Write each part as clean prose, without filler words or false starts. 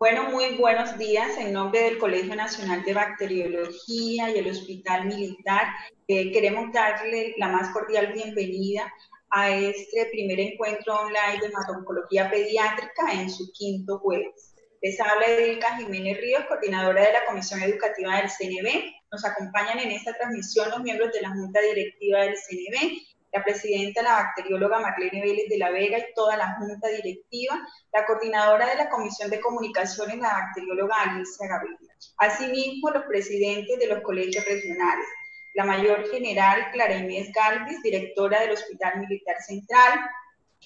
Bueno, muy buenos días. En nombre del Colegio Nacional de Bacteriología y el Hospital Militar, queremos darle la más cordial bienvenida a este primer encuentro online de hematoncología pediátrica en su quinto jueves. Les habla Edilka Jiménez Ríos, coordinadora de la Comisión Educativa del CNB. Nos acompañan en esta transmisión los miembros de la Junta Directiva del CNB, la presidenta, la bacterióloga Marlene Vélez de la Vega y toda la Junta Directiva, la coordinadora de la Comisión de Comunicaciones, la bacterióloga Alicia Gaviria. Asimismo, los presidentes de los colegios regionales, la mayor general Clara Inés Galvis, directora del Hospital Militar Central,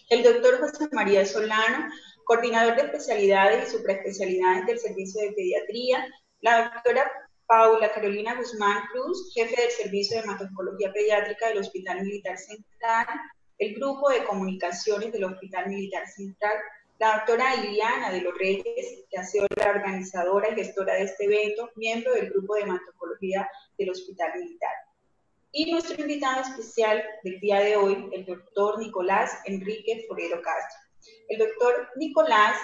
el doctor José María Solano, coordinador de especialidades y supraespecialidades del Servicio de Pediatría, la doctora Paula Carolina Guzmán Cruz, jefe del Servicio de Hematología Pediátrica del Hospital Militar Central, el grupo de comunicaciones del Hospital Militar Central, la doctora Iliana de los Reyes, que ha sido la organizadora y gestora de este evento, miembro del grupo de hematología del Hospital Militar. Y nuestro invitado especial del día de hoy, el doctor Nicolás Enrique Forero Castro. El doctor Nicolás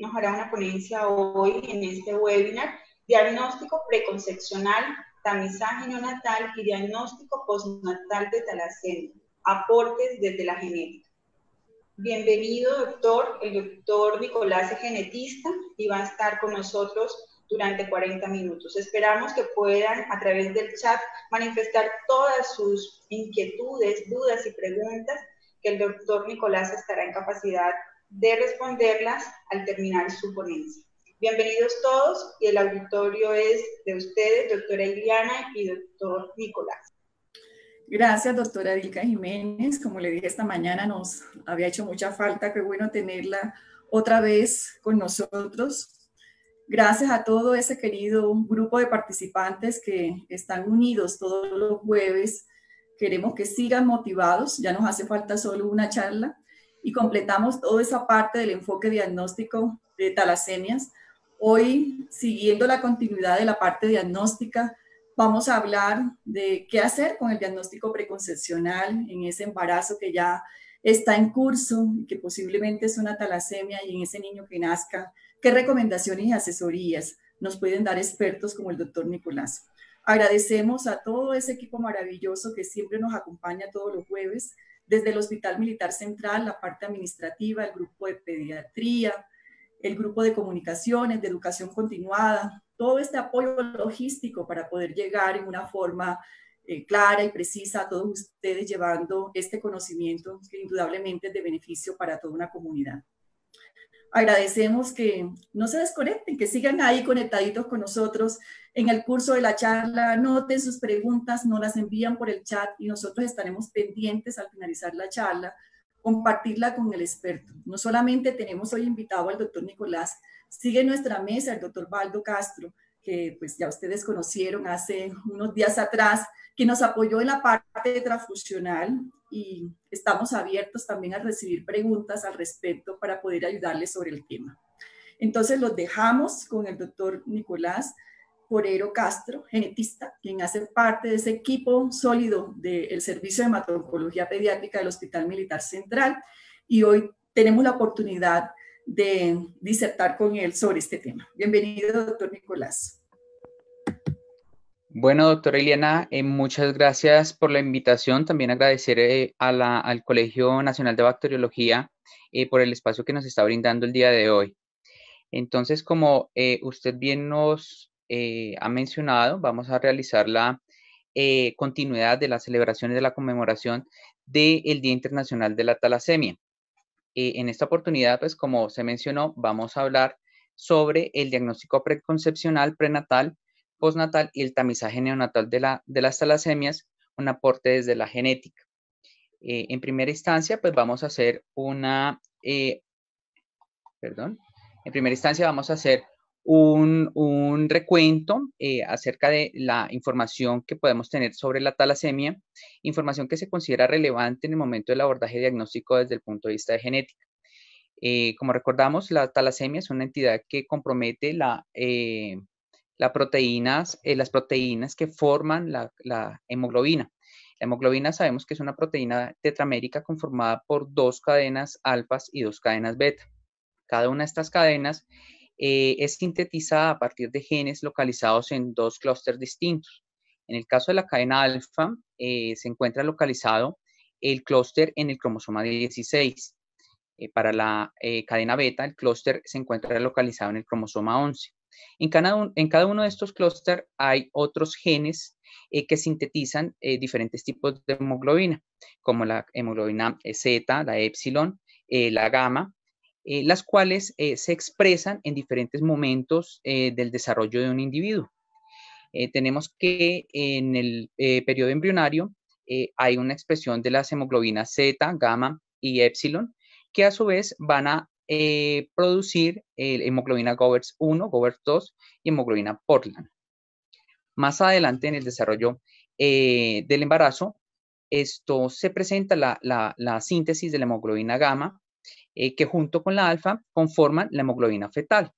nos hará una ponencia hoy en este webinar: diagnóstico preconcepcional, tamizaje neonatal y diagnóstico postnatal de talasemia, aportes desde la genética. Bienvenido, doctor. El doctor Nicolás es genetista y va a estar con nosotros durante 40 minutos. Esperamos que puedan, a través del chat, manifestar todas sus inquietudes, dudas y preguntas, que el doctor Nicolás estará en capacidad de responderlas al terminar su ponencia. Bienvenidos todos, y el auditorio es de ustedes, doctora Iliana y doctor Nicolás. Gracias, doctora Edilka Jiménez. Como le dije esta mañana, nos había hecho mucha falta. Qué bueno tenerla otra vez con nosotros. Gracias a todo ese querido grupo de participantes que están unidos todos los jueves. Queremos que sigan motivados. Ya nos hace falta solo una charla y completamos toda esa parte del enfoque diagnóstico de talasemias. Hoy, siguiendo la continuidad de la parte diagnóstica, vamos a hablar de qué hacer con el diagnóstico preconcepcional en ese embarazo que ya está en curso, que posiblemente es una talasemia, y en ese niño que nazca, qué recomendaciones y asesorías nos pueden dar expertos como el doctor Nicolás. Agradecemos a todo ese equipo maravilloso que siempre nos acompaña todos los jueves, desde el Hospital Militar Central, la parte administrativa, el grupo de pediatría, el grupo de comunicaciones, de educación continuada, todo este apoyo logístico para poder llegar en una forma clara y precisa a todos ustedes, llevando este conocimiento que indudablemente es de beneficio para toda una comunidad. Agradecemos que no se desconecten, que sigan ahí conectaditos con nosotros en el curso de la charla. Anoten sus preguntas, nos las envían por el chat y nosotros estaremos pendientes al finalizar la charla, compartirla con el experto. No solamente tenemos hoy invitado al doctor Nicolás, sigue en nuestra mesa el doctor Baldo Castro, que pues ya ustedes conocieron hace unos días atrás, que nos apoyó en la parte transfusional, y estamos abiertos también a recibir preguntas al respecto para poder ayudarles sobre el tema. Entonces los dejamos con el doctor Nicolás Forero Castro, genetista, quien hace parte de ese equipo sólido del Servicio de Hematología Pediátrica del Hospital Militar Central, y hoy tenemos la oportunidad de disertar con él sobre este tema. Bienvenido, doctor Nicolás. Bueno, doctora Iliana, muchas gracias por la invitación. También agradecer al Colegio Nacional de Bacteriología por el espacio que nos está brindando el día de hoy. Entonces, como usted bien nos ha mencionado, vamos a realizar la continuidad de las celebraciones de la conmemoración del Día Internacional de la Talasemia. En esta oportunidad, pues como se mencionó, vamos a hablar sobre el diagnóstico preconcepcional, prenatal, postnatal y el tamizaje neonatal de las talasemias, un aporte desde la genética. En primera instancia, pues vamos a hacer un recuento acerca de la información que podemos tener sobre la talasemia, información que se considera relevante en el momento del abordaje diagnóstico desde el punto de vista de genética. Como recordamos, la talasemia es una entidad que compromete las proteínas que forman la hemoglobina. La hemoglobina sabemos que es una proteína tetramérica conformada por 2 cadenas alfas y 2 cadenas beta. Cada una de estas cadenas es sintetizada a partir de genes localizados en dos clústeres distintos. En el caso de la cadena alfa, se encuentra localizado el clúster en el cromosoma 16. Para la cadena beta, el clúster se encuentra localizado en el cromosoma 11. En cada uno de estos clústeres hay otros genes que sintetizan diferentes tipos de hemoglobina, como la hemoglobina Z, la epsilon, la gamma, las cuales se expresan en diferentes momentos del desarrollo de un individuo. Tenemos que en el periodo embrionario hay una expresión de las hemoglobinas Z, gamma y epsilon, que a su vez van a producir hemoglobina Govertz 1, Govertz 2 y hemoglobina Portland. Más adelante en el desarrollo del embarazo, esto se presenta la síntesis de la hemoglobina gamma, que junto con la alfa conforman la hemoglobina fetal.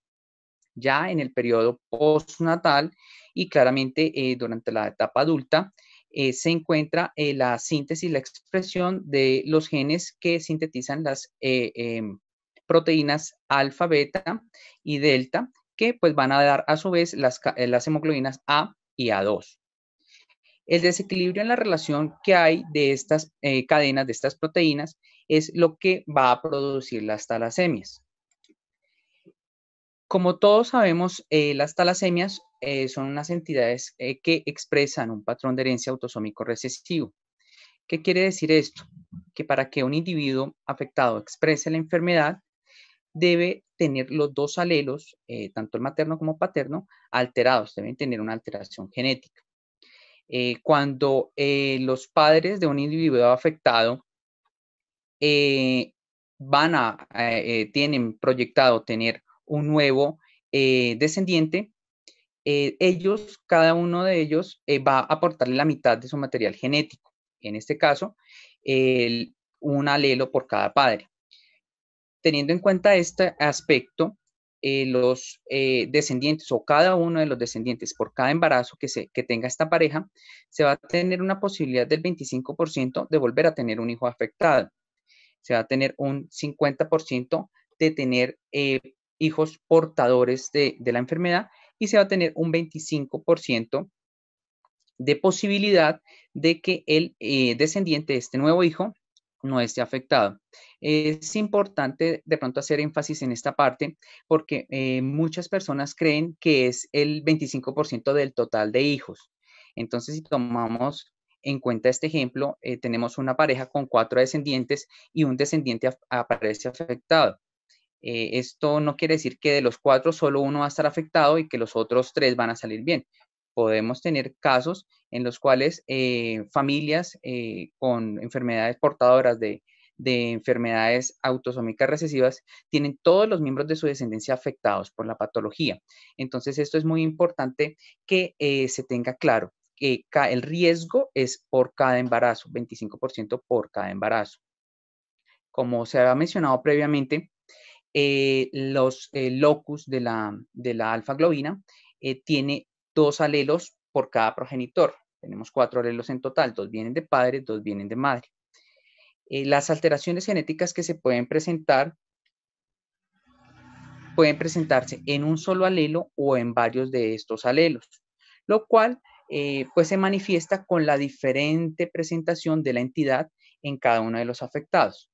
Ya en el periodo postnatal y claramente durante la etapa adulta, se encuentra la síntesis, la expresión de los genes que sintetizan las proteínas alfa, beta y delta, que pues van a dar a su vez las hemoglobinas A y A2. El desequilibrio en la relación que hay de estas cadenas, de estas proteínas, es lo que va a producir las talasemias. Como todos sabemos, las talasemias son unas entidades que expresan un patrón de herencia autosómico recesivo. ¿Qué quiere decir esto? Que para que un individuo afectado exprese la enfermedad, debe tener los dos alelos, tanto el materno como paterno, alterados, deben tener una alteración genética. Cuando los padres de un individuo afectado tienen proyectado tener un nuevo descendiente, cada uno de ellos va a aportarle la mitad de su material genético. En este caso, un alelo por cada padre. Teniendo en cuenta este aspecto, los descendientes o cada uno de los descendientes por cada embarazo que tenga esta pareja, se va a tener una posibilidad del 25% de volver a tener un hijo afectado. Se va a tener un 50% de tener hijos portadores de la enfermedad y se va a tener un 25% de posibilidad de que el descendiente de este nuevo hijo no esté afectado. Es importante de pronto hacer énfasis en esta parte porque muchas personas creen que es el 25% del total de hijos. Entonces, si tomamos en cuenta este ejemplo, tenemos una pareja con 4 descendientes y un descendiente aparece afectado. Esto no quiere decir que de los 4 solo uno va a estar afectado y que los otros 3 van a salir bien. Podemos tener casos en los cuales familias con enfermedades portadoras de enfermedades autosómicas recesivas tienen todos los miembros de su descendencia afectados por la patología. Entonces, esto es muy importante que se tenga claro que el riesgo es por cada embarazo, 25% por cada embarazo. Como se había mencionado previamente, los locus de la alfa-globina tiene 2 alelos por cada progenitor. Tenemos 4 alelos en total, 2 vienen de padre, 2 vienen de madre. Las alteraciones genéticas que se pueden presentar pueden presentarse en un solo alelo o en varios de estos alelos, lo cual pues se manifiesta con la diferente presentación de la entidad en cada uno de los afectados.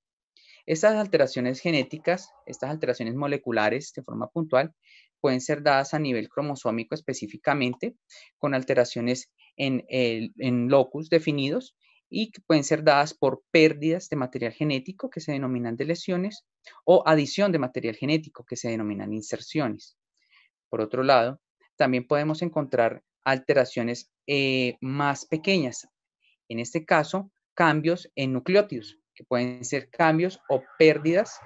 Estas alteraciones genéticas, estas alteraciones moleculares de forma puntual, pueden ser dadas a nivel cromosómico específicamente, con alteraciones en locus definidos y que pueden ser dadas por pérdidas de material genético que se denominan deleciones o adición de material genético que se denominan inserciones. Por otro lado, también podemos encontrar alteraciones más pequeñas. En este caso, cambios en nucleótidos, que pueden ser cambios o pérdidas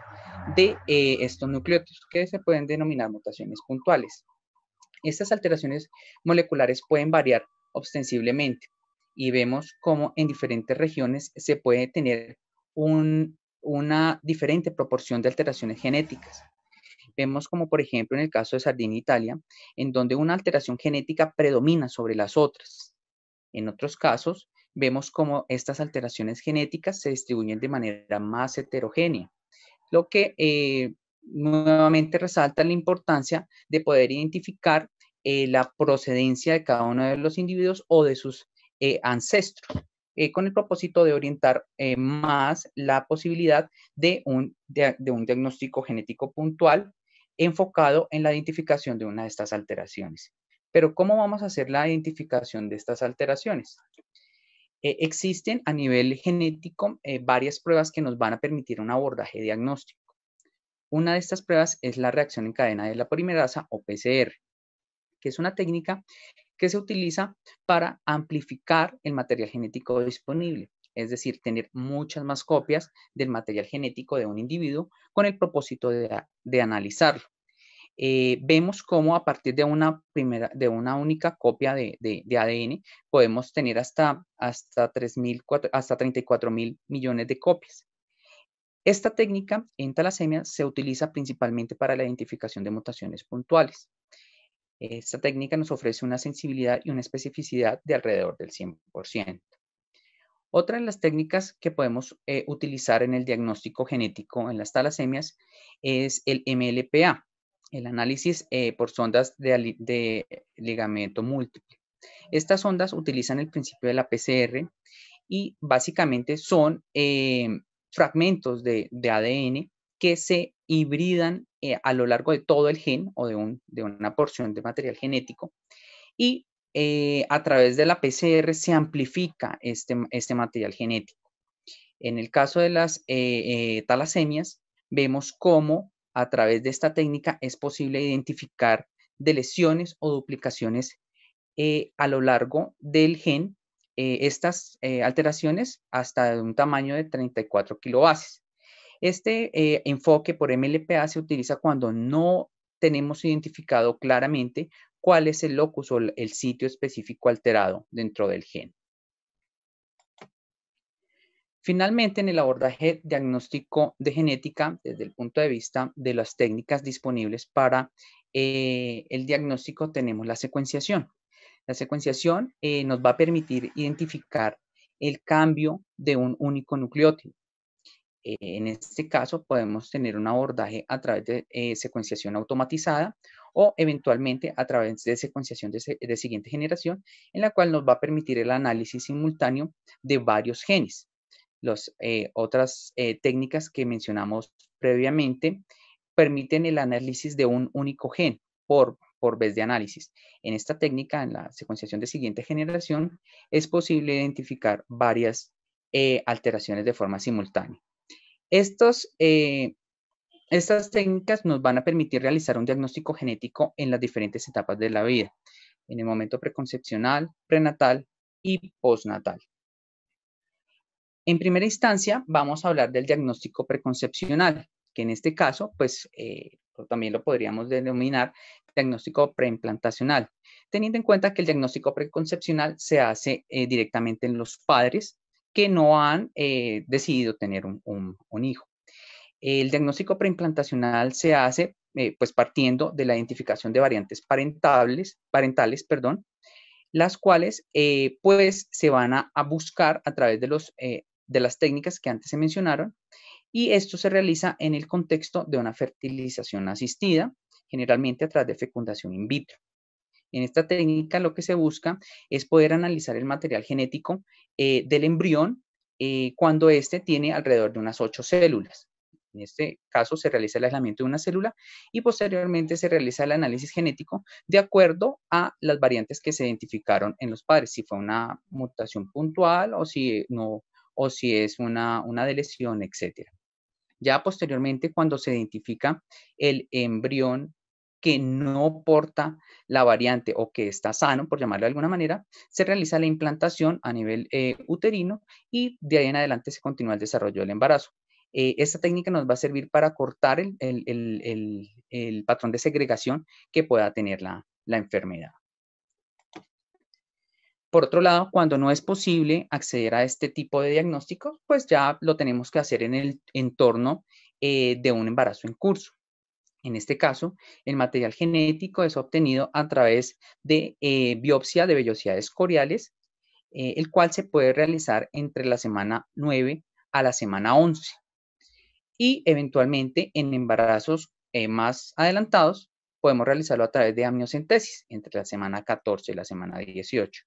de estos nucleótidos, que se pueden denominar mutaciones puntuales. Estas alteraciones moleculares pueden variar ostensiblemente y vemos cómo en diferentes regiones se puede tener una diferente proporción de alteraciones genéticas. Vemos como, por ejemplo, en el caso de Sardinia, Italia, en donde una alteración genética predomina sobre las otras. En otros casos, vemos cómo estas alteraciones genéticas se distribuyen de manera más heterogénea, lo que nuevamente resalta la importancia de poder identificar la procedencia de cada uno de los individuos o de sus ancestros, con el propósito de orientar más la posibilidad de un diagnóstico genético puntual enfocado en la identificación de una de estas alteraciones. Pero, ¿cómo vamos a hacer la identificación de estas alteraciones? Existen a nivel genético varias pruebas que nos van a permitir un abordaje diagnóstico. Una de estas pruebas es la reacción en cadena de la polimerasa o PCR, que es una técnica que se utiliza para amplificar el material genético disponible, es decir, tener muchas más copias del material genético de un individuo con el propósito de analizarlo. Vemos cómo a partir de una única copia de ADN podemos tener hasta 34 mil millones de copias. Esta técnica en talasemia se utiliza principalmente para la identificación de mutaciones puntuales. Esta técnica nos ofrece una sensibilidad y una especificidad de alrededor del 100%. Otra de las técnicas que podemos utilizar en el diagnóstico genético en las talasemias es el MLPA, el análisis por sondas de ligamento múltiple. Estas sondas utilizan el principio de la PCR y básicamente son fragmentos de ADN que se hibridan a lo largo de todo el gen o de una porción de material genético y a través de la PCR se amplifica este material genético. En el caso de las talasemias, vemos cómo a través de esta técnica es posible identificar deleciones o duplicaciones a lo largo del gen, estas alteraciones hasta de un tamaño de 34 kilobases. Este enfoque por MLPA se utiliza cuando no tenemos identificado claramente cuál es el locus o el sitio específico alterado dentro del gen. Finalmente, en el abordaje diagnóstico de genética, desde el punto de vista de las técnicas disponibles para el diagnóstico, tenemos la secuenciación. La secuenciación nos va a permitir identificar el cambio de un único nucleótido. En este caso, podemos tener un abordaje a través de secuenciación automatizada o eventualmente a través de secuenciación de siguiente generación, en la cual nos va a permitir el análisis simultáneo de varios genes. Las otras técnicas que mencionamos previamente permiten el análisis de un único gen por vez de análisis. En esta técnica, en la secuenciación de siguiente generación, es posible identificar varias alteraciones de forma simultánea. Estas técnicas nos van a permitir realizar un diagnóstico genético en las diferentes etapas de la vida, en el momento preconcepcional, prenatal y postnatal. En primera instancia, vamos a hablar del diagnóstico preconcepcional, que en este caso, pues, también lo podríamos denominar diagnóstico preimplantacional, teniendo en cuenta que el diagnóstico preconcepcional se hace directamente en los padres que no han decidido tener un hijo. El diagnóstico preimplantacional se hace pues partiendo de la identificación de variantes parentales, las cuales pues se van a buscar a través de las técnicas que antes se mencionaron, y esto se realiza en el contexto de una fertilización asistida, generalmente a través de fecundación in vitro. En esta técnica lo que se busca es poder analizar el material genético del embrión cuando éste tiene alrededor de unas 8 células. En este caso se realiza el aislamiento de una célula y posteriormente se realiza el análisis genético de acuerdo a las variantes que se identificaron en los padres, si fue una mutación puntual o si no, o si es una deleción, etc. Ya posteriormente, cuando se identifica el embrión que no porta la variante o que está sano, por llamarlo de alguna manera, se realiza la implantación a nivel uterino y de ahí en adelante se continúa el desarrollo del embarazo. Esta técnica nos va a servir para cortar el patrón de segregación que pueda tener la enfermedad. Por otro lado, cuando no es posible acceder a este tipo de diagnóstico, pues ya lo tenemos que hacer en el entorno de un embarazo en curso. En este caso, el material genético es obtenido a través de biopsia de vellosidades coriales, el cual se puede realizar entre la semana 9 a la semana 11. Y eventualmente en embarazos más adelantados, podemos realizarlo a través de amniocentesis entre la semana 14 y la semana 18.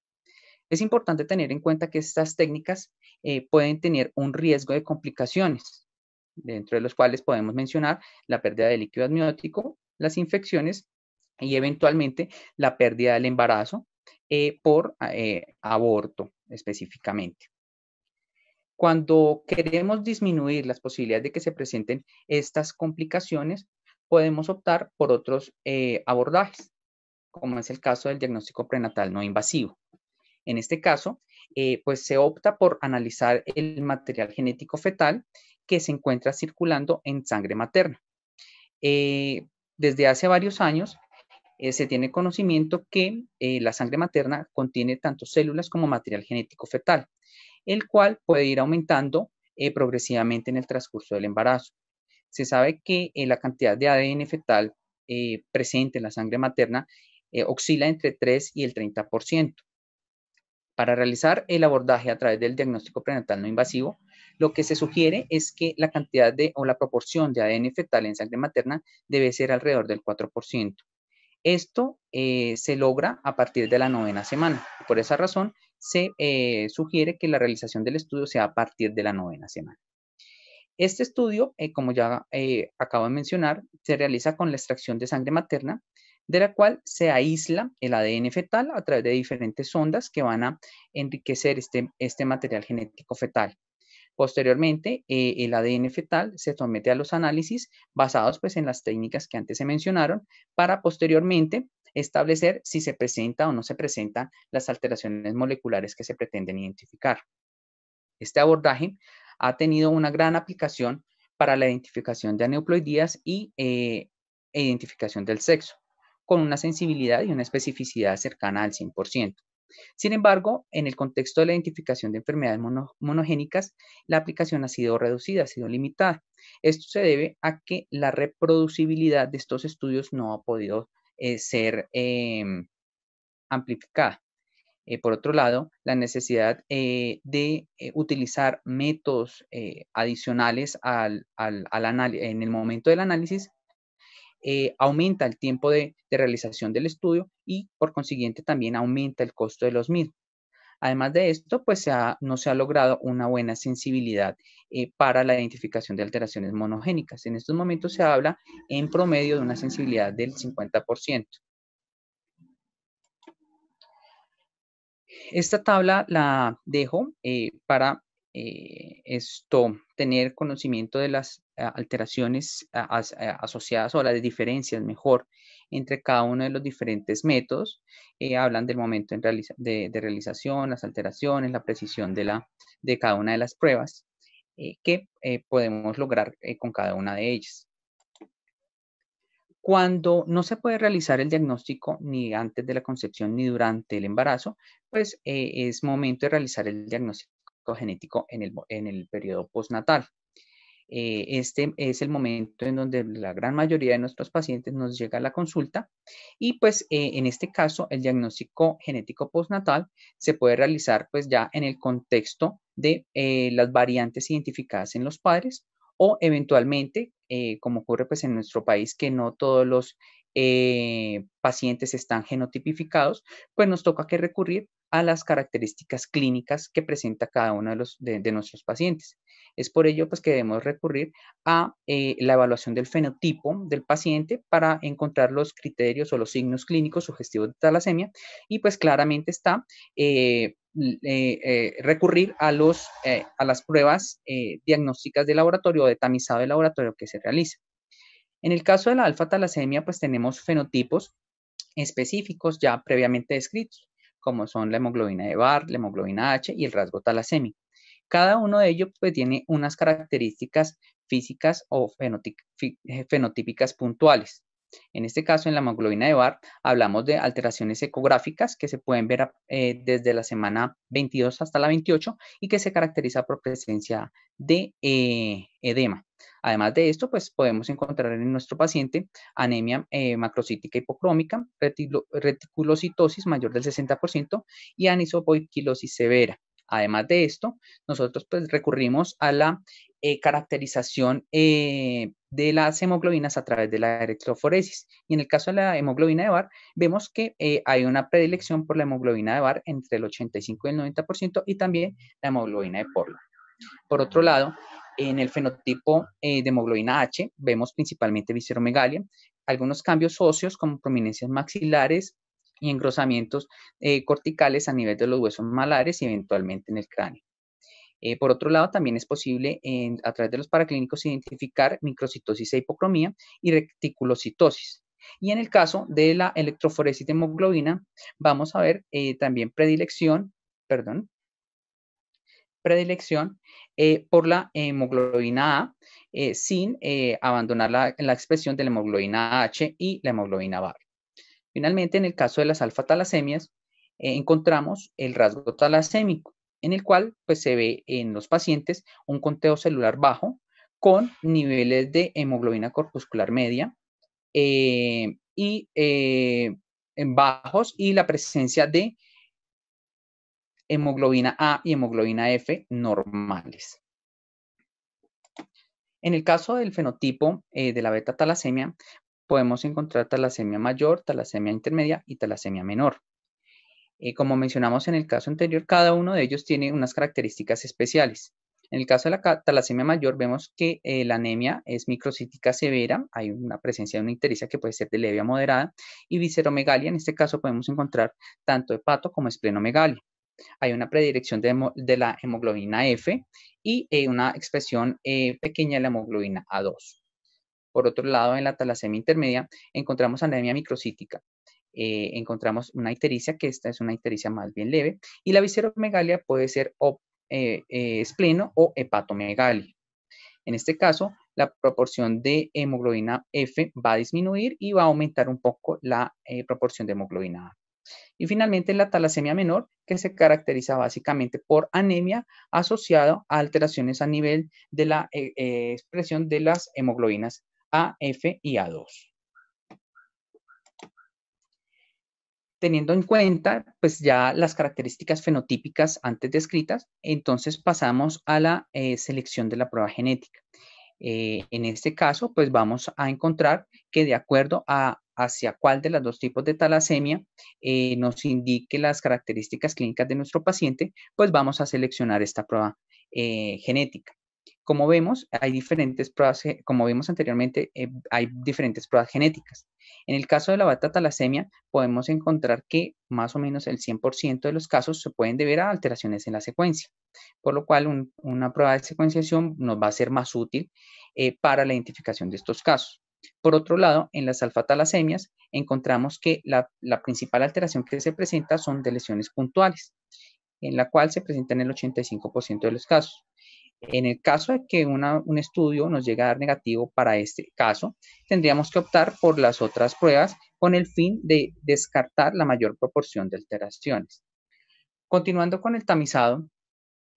Es importante tener en cuenta que estas técnicas pueden tener un riesgo de complicaciones, dentro de los cuales podemos mencionar la pérdida de líquido amniótico, las infecciones y eventualmente la pérdida del embarazo por aborto específicamente. Cuando queremos disminuir las posibilidades de que se presenten estas complicaciones, podemos optar por otros abordajes, como es el caso del diagnóstico prenatal no invasivo. En este caso, pues se opta por analizar el material genético fetal que se encuentra circulando en sangre materna. Desde hace varios años se tiene conocimiento que la sangre materna contiene tanto células como material genético fetal, el cual puede ir aumentando progresivamente en el transcurso del embarazo. Se sabe que la cantidad de ADN fetal presente en la sangre materna oscila entre 3 y el 30%. Para realizar el abordaje a través del diagnóstico prenatal no invasivo, lo que se sugiere es que la cantidad o la proporción de ADN fetal en sangre materna debe ser alrededor del 4%. Esto se logra a partir de la 9ª semana. Por esa razón, se sugiere que la realización del estudio sea a partir de la 9ª semana. Este estudio, como ya acabo de mencionar, se realiza con la extracción de sangre materna, de la cual se aísla el ADN fetal a través de diferentes sondas que van a enriquecer este material genético fetal. Posteriormente, el ADN fetal se somete a los análisis basados pues, en las técnicas que antes se mencionaron para posteriormente establecer si se presenta o no se presentan las alteraciones moleculares que se pretenden identificar. Este abordaje ha tenido una gran aplicación para la identificación de aneuploidías y identificación del sexo, con una sensibilidad y una especificidad cercana al 100%. Sin embargo, en el contexto de la identificación de enfermedades monogénicas, la aplicación ha sido reducida, ha sido limitada. Esto se debe a que la reproducibilidad de estos estudios no ha podido ser amplificada. Por otro lado, la necesidad de utilizar métodos adicionales en el momento del análisis aumenta el tiempo de realización del estudio y por consiguiente también aumenta el costo de los mismos. Además de esto, pues no se ha logrado una buena sensibilidad para la identificación de alteraciones monogénicas. En estos momentos se habla en promedio de una sensibilidad del 50%. Esta tabla la dejo para tener conocimiento de las alteraciones asociadas o las diferencias mejor entre cada uno de los diferentes métodos. Hablan del momento de realización, las alteraciones, la precisión de cada una de las pruebas que podemos lograr con cada una de ellas. Cuando no se puede realizar el diagnóstico ni antes de la concepción ni durante el embarazo, pues es momento de realizar el diagnóstico genético en el periodo postnatal. Este es el momento en donde la gran mayoría de nuestros pacientes nos llega a la consulta y pues en este caso el diagnóstico genético postnatal se puede realizar pues ya en el contexto de las variantes identificadas en los padres o eventualmente, como ocurre pues en nuestro país, que no todos los pacientes están genotipificados, pues nos toca que recurrir a las características clínicas que presenta cada uno de nuestros pacientes. Es por ello pues, que debemos recurrir a la evaluación del fenotipo del paciente para encontrar los criterios o los signos clínicos sugestivos de talasemia y pues claramente está recurrir a las pruebas diagnósticas de laboratorio o de tamizado de laboratorio que se realiza. En el caso de la alfa-talasemia, pues tenemos fenotipos específicos ya previamente descritos, como son la hemoglobina de Barr, la hemoglobina H y el rasgo talasémico. Cada uno de ellos pues, tiene unas características físicas o fenotípicas puntuales. En este caso, en la hemoglobina de Barr, hablamos de alteraciones ecográficas que se pueden ver desde la semana 22 hasta la 28 y que se caracteriza por presencia de edema. Además de esto, pues podemos encontrar en nuestro paciente anemia macrocítica hipocrómica, reticulocitosis mayor del 60% y anisopoiquilosis severa. Además de esto, nosotros pues recurrimos a la caracterización de las hemoglobinas a través de la electroforesis. Y en el caso de la hemoglobina de Barr, vemos que hay una predilección por la hemoglobina de Barr entre el 85 y el 90% y también la hemoglobina de Portland. Por otro lado, en el fenotipo de hemoglobina H vemos principalmente visceromegalia, algunos cambios óseos como prominencias maxilares y engrosamientos corticales a nivel de los huesos malares y eventualmente en el cráneo. Por otro lado, también es posible a través de los paraclínicos identificar microcitosis e hipocromía y reticulocitosis. Y en el caso de la electroforesis de hemoglobina, vamos a ver también predilección por la hemoglobina A, sin abandonar la expresión de la hemoglobina H y la hemoglobina Barr. Finalmente, en el caso de las alfa-talasemias, encontramos el rasgo talasémico, en el cual pues, se ve en los pacientes un conteo celular bajo con niveles de hemoglobina corpuscular media en bajos y la presencia de hemoglobina A y hemoglobina F normales. En el caso del fenotipo de la beta-talasemia, podemos encontrar talasemia mayor, talasemia intermedia y talasemia menor. Como mencionamos en el caso anterior, cada uno de ellos tiene unas características especiales. En el caso de la talasemia mayor, vemos que la anemia es microcítica severa, hay una presencia de una ictericia que puede ser de leve a moderada, y visceromegalia, en este caso podemos encontrar tanto hepato como esplenomegalia. Hay una predilección de la hemoglobina F y una expresión pequeña de la hemoglobina A2. Por otro lado, en la talasemia intermedia encontramos anemia microcítica. Encontramos una ictericia, que esta es una ictericia más bien leve, y la visceromegalia puede ser espleno o hepatomegalia. En este caso, la proporción de hemoglobina F va a disminuir y va a aumentar un poco la proporción de hemoglobina A. Y finalmente la talasemia menor, que se caracteriza básicamente por anemia asociada a alteraciones a nivel de la expresión de las hemoglobinas A, F y A2. Teniendo en cuenta pues ya las características fenotípicas antes descritas, entonces pasamos a la selección de la prueba genética. En este caso, pues vamos a encontrar que de acuerdo a hacia cuál de los dos tipos de talasemia nos indique las características clínicas de nuestro paciente, pues vamos a seleccionar esta prueba genética. Como vemos, hay diferentes pruebas, como vimos anteriormente, hay diferentes pruebas genéticas. En el caso de la beta-talasemia, podemos encontrar que más o menos el 100% de los casos se pueden deber a alteraciones en la secuencia, por lo cual una prueba de secuenciación nos va a ser más útil para la identificación de estos casos. Por otro lado, en las alfa-talasemias encontramos que la principal alteración que se presenta son de lesiones puntuales, en la cual se presenta en el 85% de los casos. En el caso de que un estudio nos llegue a dar negativo para este caso, tendríamos que optar por las otras pruebas con el fin de descartar la mayor proporción de alteraciones. Continuando con el tamizado,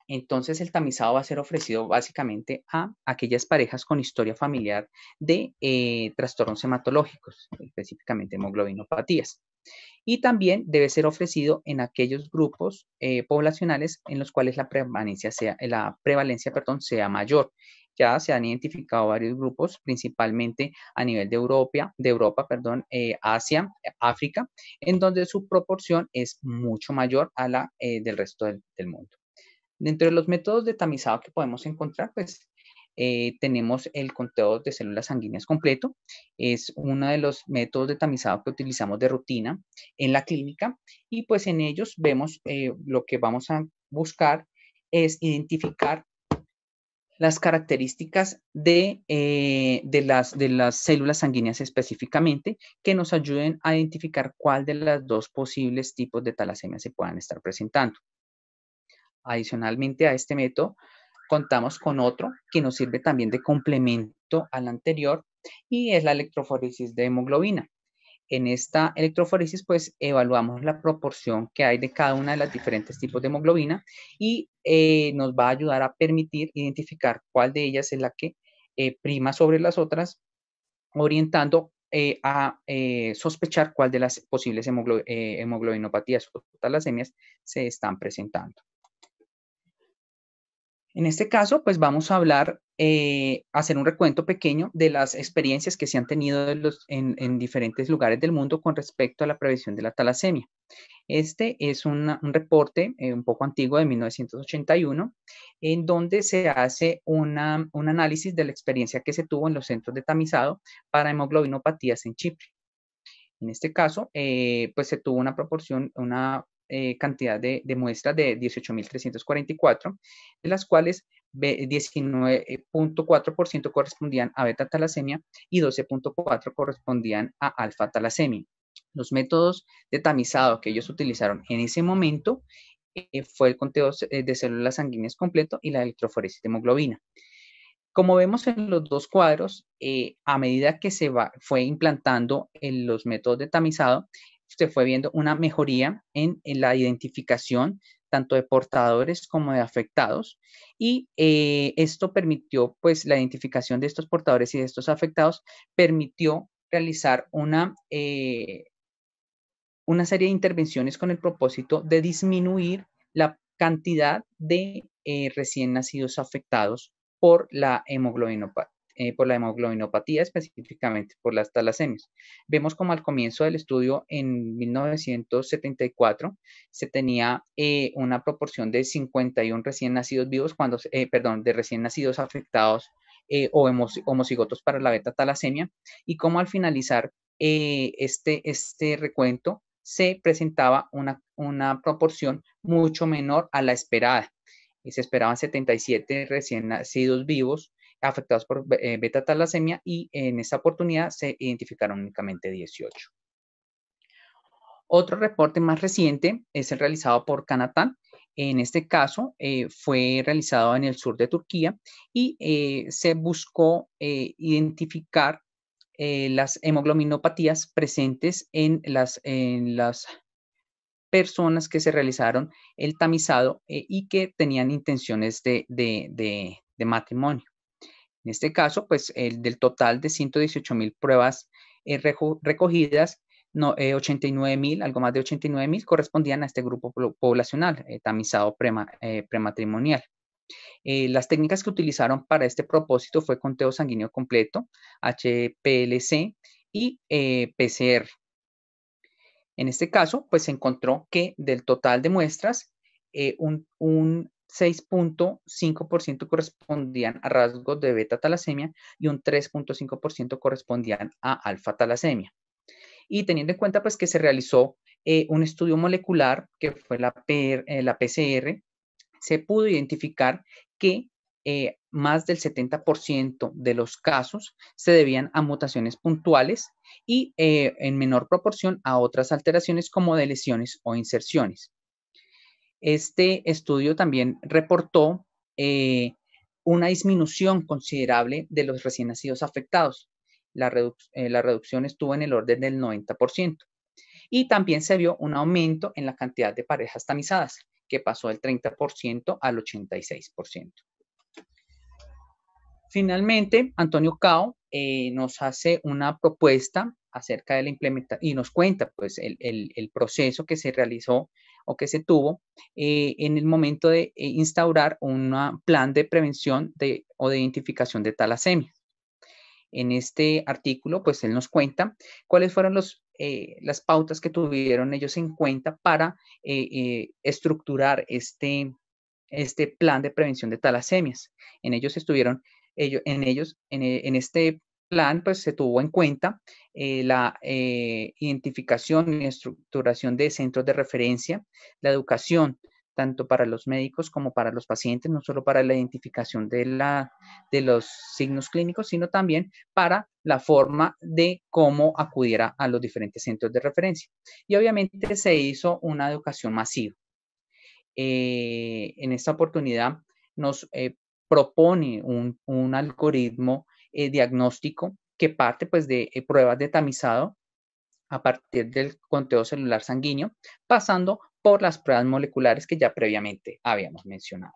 entonces el tamizado va a ser ofrecido básicamente a aquellas parejas con historia familiar de trastornos hematológicos, específicamente hemoglobinopatías. Y también debe ser ofrecido en aquellos grupos poblacionales en los cuales la prevalencia sea mayor. Ya se han identificado varios grupos, principalmente a nivel de Europa, Asia, África, en donde su proporción es mucho mayor a la del resto del mundo. Dentro de los métodos de tamizado que podemos encontrar, pues tenemos el conteo de células sanguíneas completo. Es uno de los métodos de tamizado que utilizamos de rutina en la clínica y pues en ellos vemos lo que vamos a buscar es identificar las características de las células sanguíneas específicamente que nos ayuden a identificar cuál de los dos posibles tipos de talasemia se puedan estar presentando. Adicionalmente a este método, contamos con otro que nos sirve también de complemento al anterior y es la electroforesis de hemoglobina. En esta electroforesis, pues, evaluamos la proporción que hay de cada una de las diferentes tipos de hemoglobina y nos va a ayudar a permitir identificar cuál de ellas es la que prima sobre las otras, orientando a sospechar cuál de las posibles hemoglobinopatías o talasemias se están presentando. En este caso, pues vamos a hablar, hacer un recuento pequeño de las experiencias que se han tenido en diferentes lugares del mundo con respecto a la prevención de la talasemia. Este es un reporte un poco antiguo de 1981, en donde se hace un análisis de la experiencia que se tuvo en los centros de tamizado para hemoglobinopatías en Chipre. En este caso, pues se tuvo una proporción, una cantidad de muestras de 18.344, de las cuales 19.4% correspondían a beta-talasemia y 12.4% correspondían a alfa-talasemia. Los métodos de tamizado que ellos utilizaron en ese momento fue el conteo de células sanguíneas completo y la electroforesis de hemoglobina. Como vemos en los dos cuadros, a medida que fue implantando en los métodos de tamizado, se fue viendo una mejoría en la identificación tanto de portadores como de afectados, y esto permitió, pues, la identificación de estos portadores y de estos afectados permitió realizar una serie de intervenciones con el propósito de disminuir la cantidad de recién nacidos afectados por la hemoglobinopatía, específicamente por las talasemias. Vemos como al comienzo del estudio, en 1974, se tenía una proporción de 51 recién nacidos vivos, de recién nacidos afectados o homocigotos para la beta-talasemia, y como al finalizar este recuento se presentaba una proporción mucho menor a la esperada. Se esperaban 77 recién nacidos vivos afectados por beta-talasemia, y en esta oportunidad se identificaron únicamente 18. Otro reporte más reciente es el realizado por Kanatan. En este caso fue realizado en el sur de Turquía, y se buscó identificar las hemoglobinopatías presentes en las personas que se realizaron el tamizado y que tenían intenciones de matrimonio. En este caso, pues del total de 118.000 pruebas recogidas, 89.000, algo más de 89.000, correspondían a este grupo poblacional, tamizado prematrimonial. Las técnicas que utilizaron para este propósito fue conteo sanguíneo completo, HPLC y PCR. En este caso, pues se encontró que del total de muestras, un 6.5% correspondían a rasgos de beta-talasemia y un 3.5% correspondían a alfa-talasemia. Y teniendo en cuenta, pues, que se realizó un estudio molecular, que fue la PCR, se pudo identificar que más del 70% de los casos se debían a mutaciones puntuales y en menor proporción a otras alteraciones como de lesiones o inserciones. Este estudio también reportó una disminución considerable de los recién nacidos afectados. La reducción estuvo en el orden del 90%. Y también se vio un aumento en la cantidad de parejas tamizadas, que pasó del 30% al 86%. Finalmente, Antonio Cao nos hace una propuesta acerca de la implementación y nos cuenta, pues, el proceso que se realizó o que se tuvo en el momento de instaurar un plan de prevención o de identificación de talasemia. En este artículo, pues él nos cuenta cuáles fueron las pautas que tuvieron ellos en cuenta para estructurar este plan de prevención de talasemias. En este plan, pues se tuvo en cuenta la identificación y estructuración de centros de referencia, la educación tanto para los médicos como para los pacientes, no solo para la identificación de los signos clínicos, sino también para la forma de cómo acudir a los diferentes centros de referencia. Y obviamente se hizo una educación masiva. En esta oportunidad nos propone un algoritmo diagnóstico que parte, pues, de pruebas de tamizado a partir del conteo celular sanguíneo, pasando por las pruebas moleculares que ya previamente habíamos mencionado.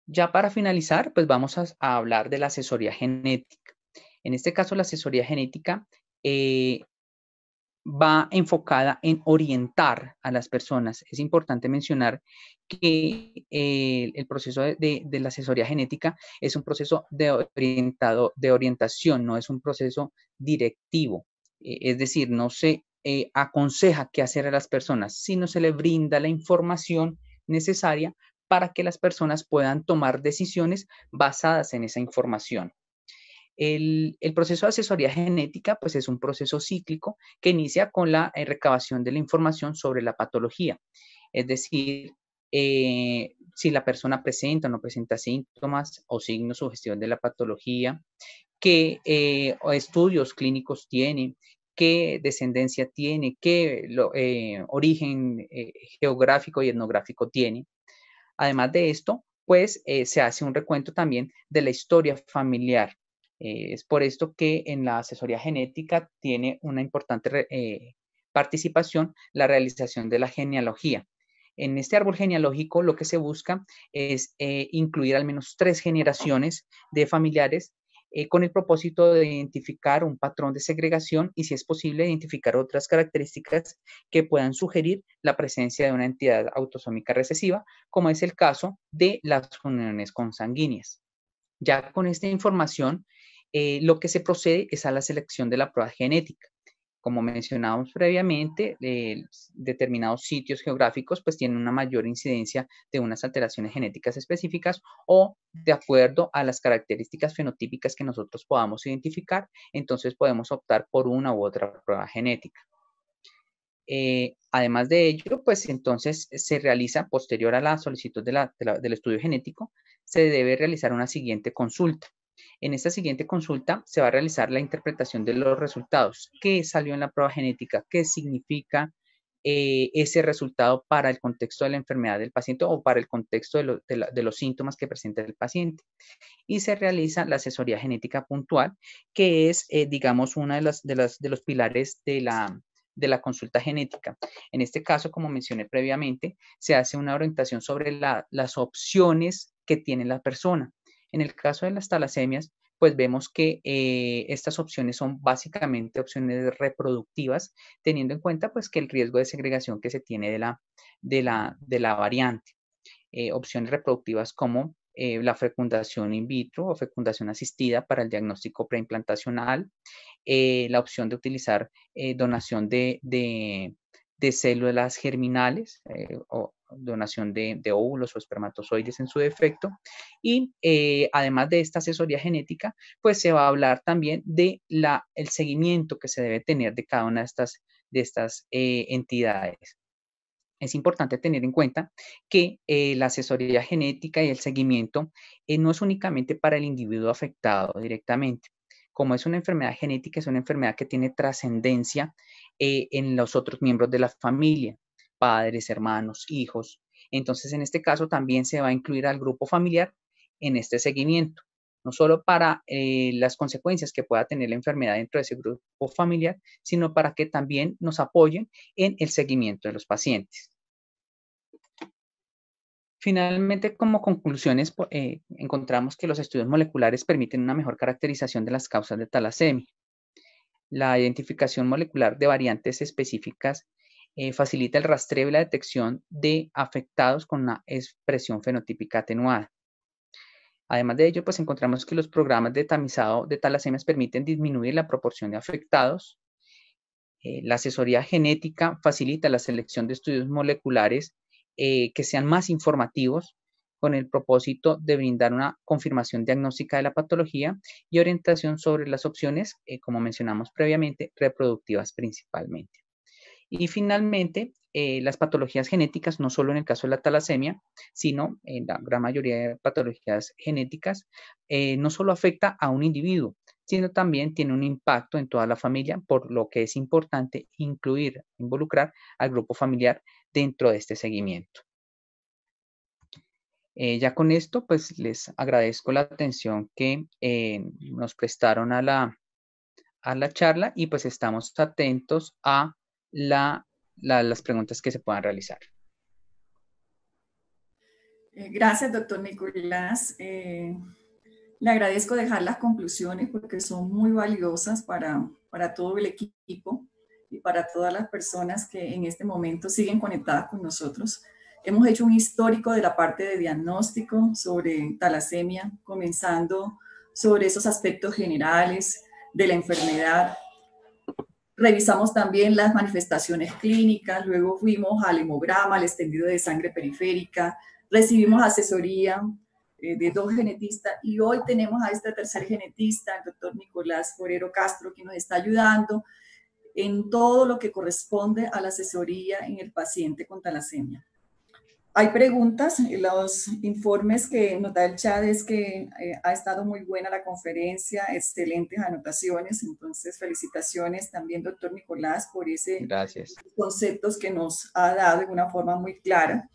Ya para finalizar, pues vamos a hablar de la asesoría genética. En este caso, la asesoría genética va enfocada en orientar a las personas. Es importante mencionar que el proceso de la asesoría genética es un proceso de orientación, no es un proceso directivo. Es decir, no se aconseja qué hacer a las personas, sino se le brinda la información necesaria para que las personas puedan tomar decisiones basadas en esa información. El proceso de asesoría genética pues es un proceso cíclico que inicia con la recabación de la información sobre la patología. Es decir, si la persona presenta o no presenta síntomas o signos sugestivos de la patología, qué estudios clínicos tiene, qué descendencia tiene, qué origen geográfico y etnográfico tiene. Además de esto, pues se hace un recuento también de la historia familiar. Es por esto que en la asesoría genética tiene una importante participación la realización de la genealogía. En este árbol genealógico lo que se busca es incluir al menos 3 generaciones de familiares con el propósito de identificar un patrón de segregación y, si es posible, identificar otras características que puedan sugerir la presencia de una entidad autosómica recesiva, como es el caso de las uniones consanguíneas. Ya con esta información, lo que se procede es a la selección de la prueba genética. Como mencionábamos previamente, determinados sitios geográficos pues tienen una mayor incidencia de unas alteraciones genéticas específicas o de acuerdo a las características fenotípicas que nosotros podamos identificar, entonces podemos optar por una u otra prueba genética. Además de ello, pues entonces se realiza posterior a la solicitud del estudio genético, se debe realizar una siguiente consulta. En esta siguiente consulta se va a realizar la interpretación de los resultados. ¿Qué salió en la prueba genética? ¿Qué significa ese resultado para el contexto de la enfermedad del paciente o para el contexto de los síntomas que presenta el paciente? Y se realiza la asesoría genética puntual, que es, digamos, uno de los pilares de la consulta genética. En este caso, como mencioné previamente, se hace una orientación sobre las opciones que tiene la persona. En el caso de las talasemias, pues vemos que estas opciones son básicamente opciones reproductivas, teniendo en cuenta pues que el riesgo de segregación que se tiene de la variante. Opciones reproductivas como la fecundación in vitro o fecundación asistida para el diagnóstico preimplantacional, la opción de utilizar donación de células germinales o donación de óvulos o espermatozoides en su defecto. Y además de esta asesoría genética, pues se va a hablar también de el seguimiento que se debe tener de cada una de estas entidades. Es importante tener en cuenta que la asesoría genética y el seguimiento no es únicamente para el individuo afectado directamente. Como es una enfermedad genética, es una enfermedad que tiene trascendencia en los otros miembros de la familia, padres, hermanos, hijos. Entonces, en este caso también se va a incluir al grupo familiar en este seguimiento, no solo para las consecuencias que pueda tener la enfermedad dentro de ese grupo familiar, sino para que también nos apoyen en el seguimiento de los pacientes. Finalmente, como conclusiones, encontramos que los estudios moleculares permiten una mejor caracterización de las causas de talasemia. La identificación molecular de variantes específicas facilita el rastreo y la detección de afectados con una expresión fenotípica atenuada. Además de ello, pues encontramos que los programas de tamizado de talasemias permiten disminuir la proporción de afectados. La asesoría genética facilita la selección de estudios moleculares que sean más informativos con el propósito de brindar una confirmación diagnóstica de la patología y orientación sobre las opciones, como mencionamos previamente, reproductivas principalmente. Y finalmente, las patologías genéticas, no solo en el caso de la talasemia, sino en la gran mayoría de patologías genéticas, no solo afecta a un individuo, sino también tiene un impacto en toda la familia, por lo que es importante involucrar al grupo familiar dentro de este seguimiento. Ya con esto, pues les agradezco la atención que nos prestaron a la charla y pues estamos atentos a las preguntas que se puedan realizar. Gracias, doctor Nicolás. Le agradezco dejar las conclusiones porque son muy valiosas para todo el equipo y para todas las personas que en este momento siguen conectadas con nosotros. Hemos hecho un histórico de la parte de diagnóstico sobre talasemia, comenzando sobre esos aspectos generales de la enfermedad. Revisamos también las manifestaciones clínicas, luego fuimos al hemograma, al extendido de sangre periférica, recibimos asesoría de 2 genetistas y hoy tenemos a este tercer genetista, el doctor Nicolás Forero Castro, que nos está ayudando en todo lo que corresponde a la asesoría en el paciente con talasemia. Hay preguntas, los informes que nos da el chat es que ha estado muy buena la conferencia, excelentes anotaciones, entonces felicitaciones también, doctor Nicolás, por ese conceptos que nos ha dado de una forma muy clara.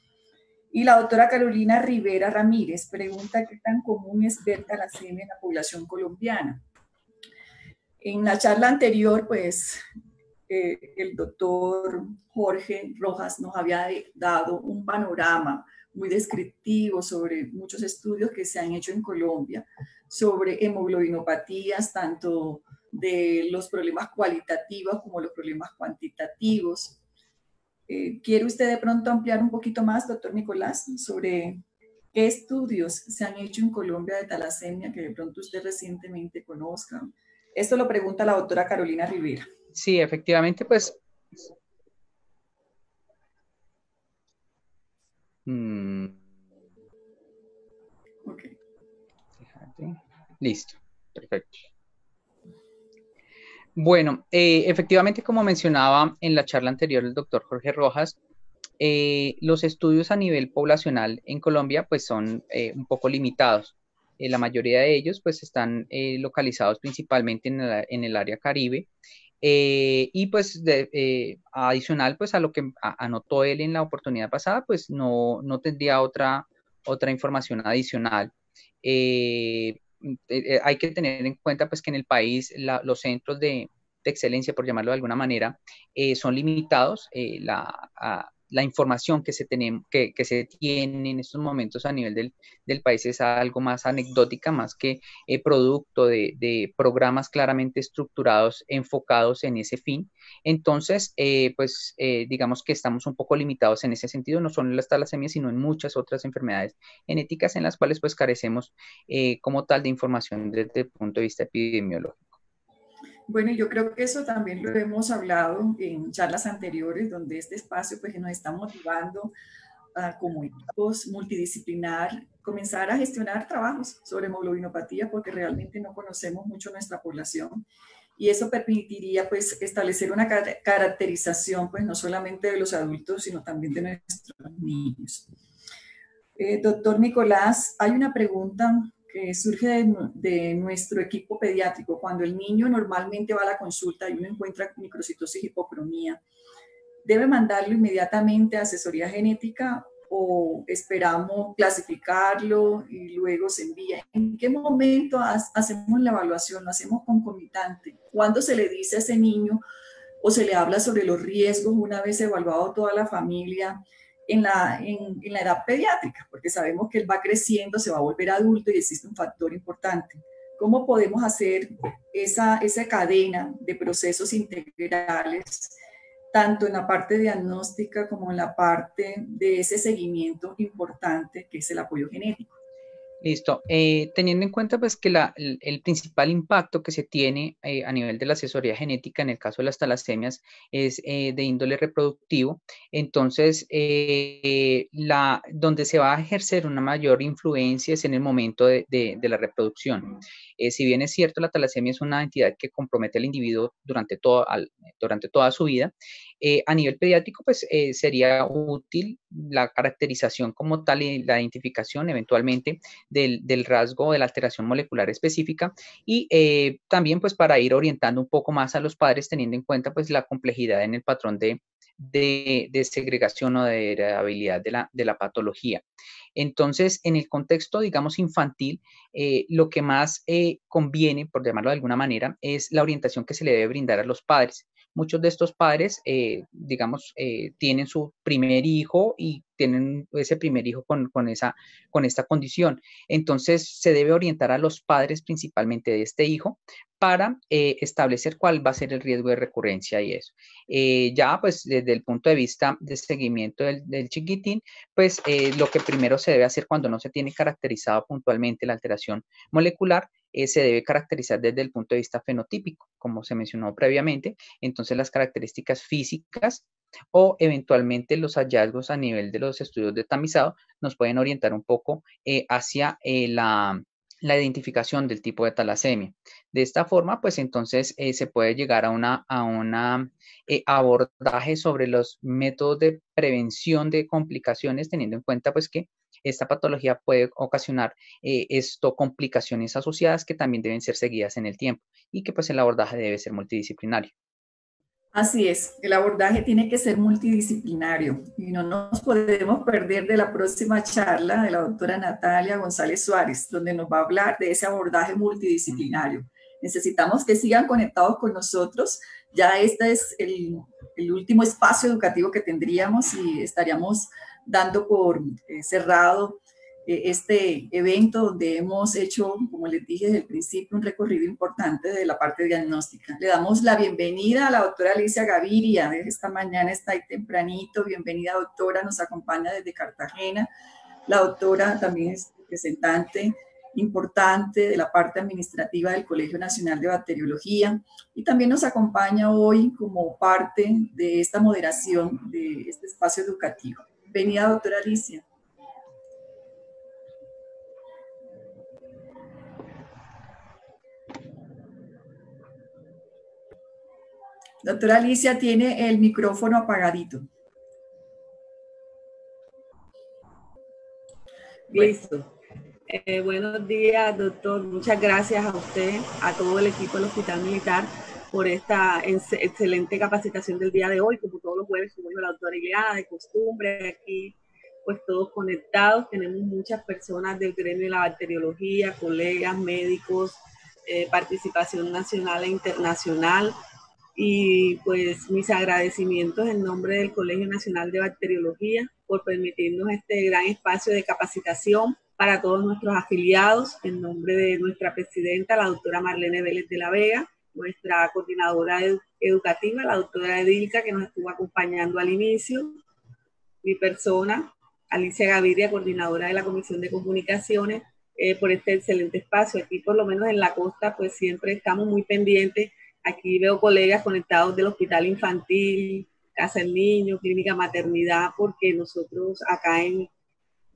Y la doctora Carolina Rivera Ramírez pregunta qué tan común es ver talasemia en la población colombiana. En la charla anterior, pues, el doctor Jorge Rojas nos había dado un panorama muy descriptivo sobre muchos estudios que se han hecho en Colombia sobre hemoglobinopatías, tanto de los problemas cualitativos como los problemas cuantitativos. ¿Quiere usted de pronto ampliar un poquito más, doctor Nicolás, sobre qué estudios se han hecho en Colombia de talasemia que de pronto usted recientemente conozca? Esto lo pregunta la doctora Carolina Rivera. Sí, efectivamente, pues... Okay. Listo, perfecto. Bueno, efectivamente, como mencionaba en la charla anterior el doctor Jorge Rojas, los estudios a nivel poblacional en Colombia pues son un poco limitados. La mayoría de ellos pues están localizados principalmente en el área Caribe. Y pues adicional pues a lo que anotó él en la oportunidad pasada, pues no tendría otra información adicional. Hay que tener en cuenta pues que en el país los centros de excelencia, por llamarlo de alguna manera, son limitados. La información que se tiene en estos momentos a nivel del país es algo más anecdótica, más que producto de programas claramente estructurados, enfocados en ese fin. Entonces, digamos que estamos un poco limitados en ese sentido, no solo en las talasemias, sino en muchas otras enfermedades genéticas en las cuales pues carecemos como tal de información desde el punto de vista epidemiológico. Bueno, yo creo que eso también lo hemos hablado en charlas anteriores, donde este espacio pues nos está motivando a, como equipos multidisciplinar, comenzar a gestionar trabajos sobre hemoglobinopatía porque realmente no conocemos mucho nuestra población y eso permitiría pues establecer una caracterización pues no solamente de los adultos sino también de nuestros niños. Doctor Nicolás, hay una pregunta que surge de nuestro equipo pediátrico. Cuando el niño normalmente va a la consulta y uno encuentra microcitosis hipocromía, ¿debe mandarlo inmediatamente a asesoría genética o esperamos clasificarlo y luego se envía? ¿En qué momento hacemos la evaluación? ¿Lo hacemos concomitante? ¿Cuándo se le dice a ese niño o se le habla sobre los riesgos una vez evaluado toda la familia en la edad pediátrica? Porque sabemos que él va creciendo, se va a volver adulto y existe un factor importante. ¿Cómo podemos hacer esa cadena de procesos integrales, tanto en la parte diagnóstica como en la parte de ese seguimiento importante que es el apoyo genético? Listo. Teniendo en cuenta pues que el principal impacto que se tiene a nivel de la asesoría genética en el caso de las talasemias es de índole reproductivo, entonces donde se va a ejercer una mayor influencia es en el momento de la reproducción. Si bien es cierto, la talasemia es una entidad que compromete al individuo durante toda su vida, a nivel pediátrico pues sería útil la caracterización como tal y la identificación eventualmente del rasgo o de la alteración molecular específica y también pues para ir orientando un poco más a los padres teniendo en cuenta pues la complejidad en el patrón de segregación o de heredabilidad de la patología. Entonces, en el contexto, digamos, infantil, lo que más conviene, por llamarlo de alguna manera, es la orientación que se le debe brindar a los padres. muchos de estos padres, digamos, tienen su primer hijo y tienen ese primer hijo con esta condición. Entonces, se debe orientar a los padres principalmente de este hijo para establecer cuál va a ser el riesgo de recurrencia y eso. Ya, pues, desde el punto de vista de seguimiento del chiquitín, pues, lo que primero se debe hacer cuando no se tiene caracterizado puntualmente la alteración molecular, se debe caracterizar desde el punto de vista fenotípico, como se mencionó previamente. Entonces, las características físicas o eventualmente los hallazgos a nivel de los estudios de tamizado nos pueden orientar un poco hacia la identificación del tipo de talasemia. De esta forma, pues entonces se puede llegar a una abordaje sobre los métodos de prevención de complicaciones, teniendo en cuenta pues que esta patología puede ocasionar complicaciones asociadas que también deben ser seguidas en el tiempo y que pues el abordaje debe ser multidisciplinario. Así es, el abordaje tiene que ser multidisciplinario y no nos podemos perder de la próxima charla de la doctora Natalia González Suárez, donde nos va a hablar de ese abordaje multidisciplinario. Necesitamos que sigan conectados con nosotros. Ya este es el último espacio educativo que tendríamos y estaríamos dando por cerrado este evento donde hemos hecho, como les dije desde el principio, un recorrido importante de la parte diagnóstica. Le damos la bienvenida a la doctora Alicia Gaviria. Esta mañana está ahí tempranito. Bienvenida, doctora. Nos acompaña desde Cartagena. La doctora también es representante importante de la parte administrativa del Colegio Nacional de Bacteriología y también nos acompaña hoy como parte de esta moderación de este espacio educativo. Bienvenida, doctora Alicia. Doctora Alicia tiene el micrófono apagadito. Listo. Buenos días, doctor. Muchas gracias a usted, a todo el equipo del Hospital Militar por esta excelente capacitación del día de hoy. Como todos los jueves, como dijo la doctora Ileana, de costumbre, aquí pues todos conectados. Tenemos muchas personas del gremio de la bacteriología, colegas, médicos, participación nacional e internacional. Y pues mis agradecimientos en nombre del Colegio Nacional de Bacteriología por permitirnos este gran espacio de capacitación para todos nuestros afiliados, en nombre de nuestra presidenta, la doctora Marlene Vélez de la Vega, nuestra coordinadora educativa, la doctora Edilka, que nos estuvo acompañando al inicio, mi persona, Alicia Gaviria, coordinadora de la Comisión de Comunicaciones, por este excelente espacio. Aquí, por lo menos en la costa, pues siempre estamos muy pendientes. Aquí veo colegas conectados del Hospital Infantil, Casa del Niño, Clínica Maternidad, porque nosotros acá en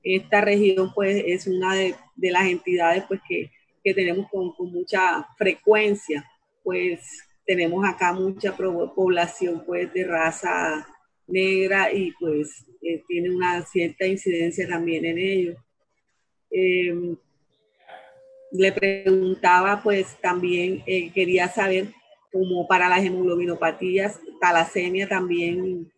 esta región pues es una de las entidades pues que tenemos con mucha frecuencia. Pues tenemos acá mucha población pues de raza negra y pues tiene una cierta incidencia también en ello. Le preguntaba pues también, quería saber como para las hemoglobinopatías, talasemia también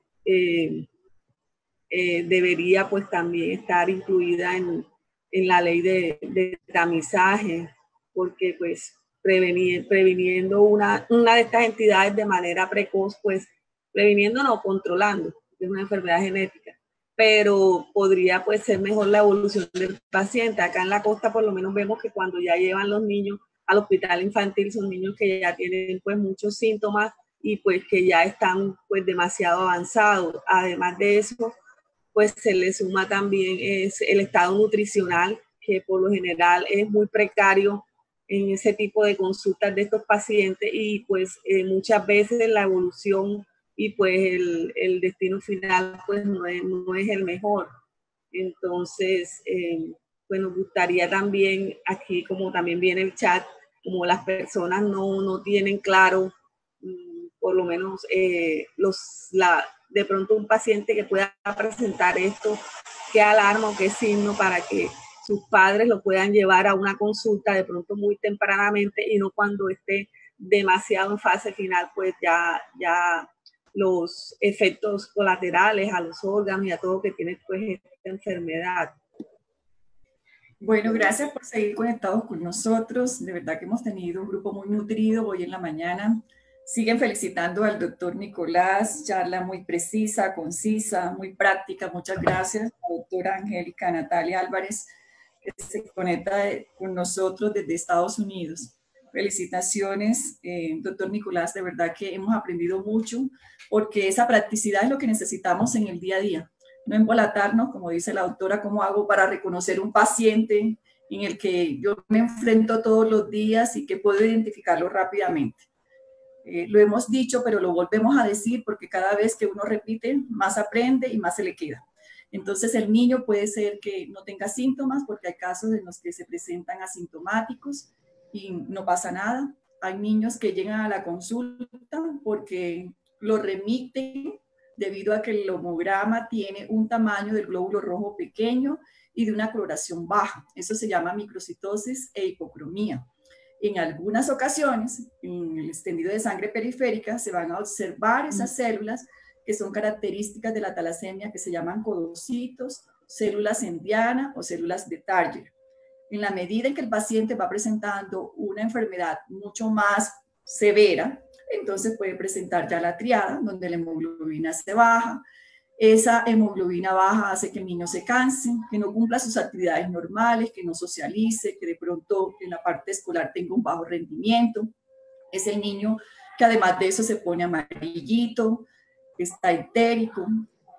debería pues también estar incluida en la ley de tamizaje, porque pues previniendo una de estas entidades de manera precoz, pues previniendo no, controlando, es una enfermedad genética, pero podría pues ser mejor la evolución del paciente. Acá en la costa por lo menos vemos que cuando ya llevan los niños al hospital infantil son niños que ya tienen pues muchos síntomas y pues que ya están pues demasiado avanzados. Además de eso, pues se le suma también es el estado nutricional, que por lo general es muy precario en ese tipo de consultas de estos pacientes y pues muchas veces la evolución y pues el destino final pues no es el mejor. Entonces, pues nos gustaría también aquí, como también viene el chat, como las personas no tienen claro, por lo menos de pronto un paciente que pueda presentar esto, qué alarma o qué signo para que sus padres lo puedan llevar a una consulta de pronto muy tempranamente y no cuando esté demasiado en fase final, pues ya los efectos colaterales a los órganos y a todo que tiene pues esta enfermedad. Bueno, gracias por seguir conectados con nosotros. De verdad que hemos tenido un grupo muy nutrido hoy en la mañana. Siguen felicitando al doctor Nicolás, charla muy precisa, concisa, muy práctica. Muchas gracias, la doctora Angélica Natalia Álvarez, que se conecta con nosotros desde Estados Unidos. Felicitaciones, doctor Nicolás, de verdad que hemos aprendido mucho, porque esa practicidad es lo que necesitamos en el día a día. No embolatarnos, como dice la doctora, ¿cómo hago para reconocer un paciente en el que yo me enfrento todos los días y que puedo identificarlo rápidamente? Lo hemos dicho, pero lo volvemos a decir porque cada vez que uno repite, más aprende y más se le queda. Entonces el niño puede ser que no tenga síntomas, porque hay casos en los que se presentan asintomáticos y no pasa nada. Hay niños que llegan a la consulta porque lo remiten debido a que el homograma tiene un tamaño del glóbulo rojo pequeño y de una coloración baja. Eso se llama microcitosis e hipocromía. En algunas ocasiones, en el extendido de sangre periférica, se van a observar esas células que son características de la talasemia, que se llaman codocitos, células en diana o células de Target. En la medida en que el paciente va presentando una enfermedad mucho más severa, entonces puede presentar ya la triada, donde la hemoglobina se baja. Esa hemoglobina baja hace que el niño se canse, que no cumpla sus actividades normales, que no socialice, que de pronto en la parte escolar tenga un bajo rendimiento. Es el niño que además de eso se pone amarillito, está histérico.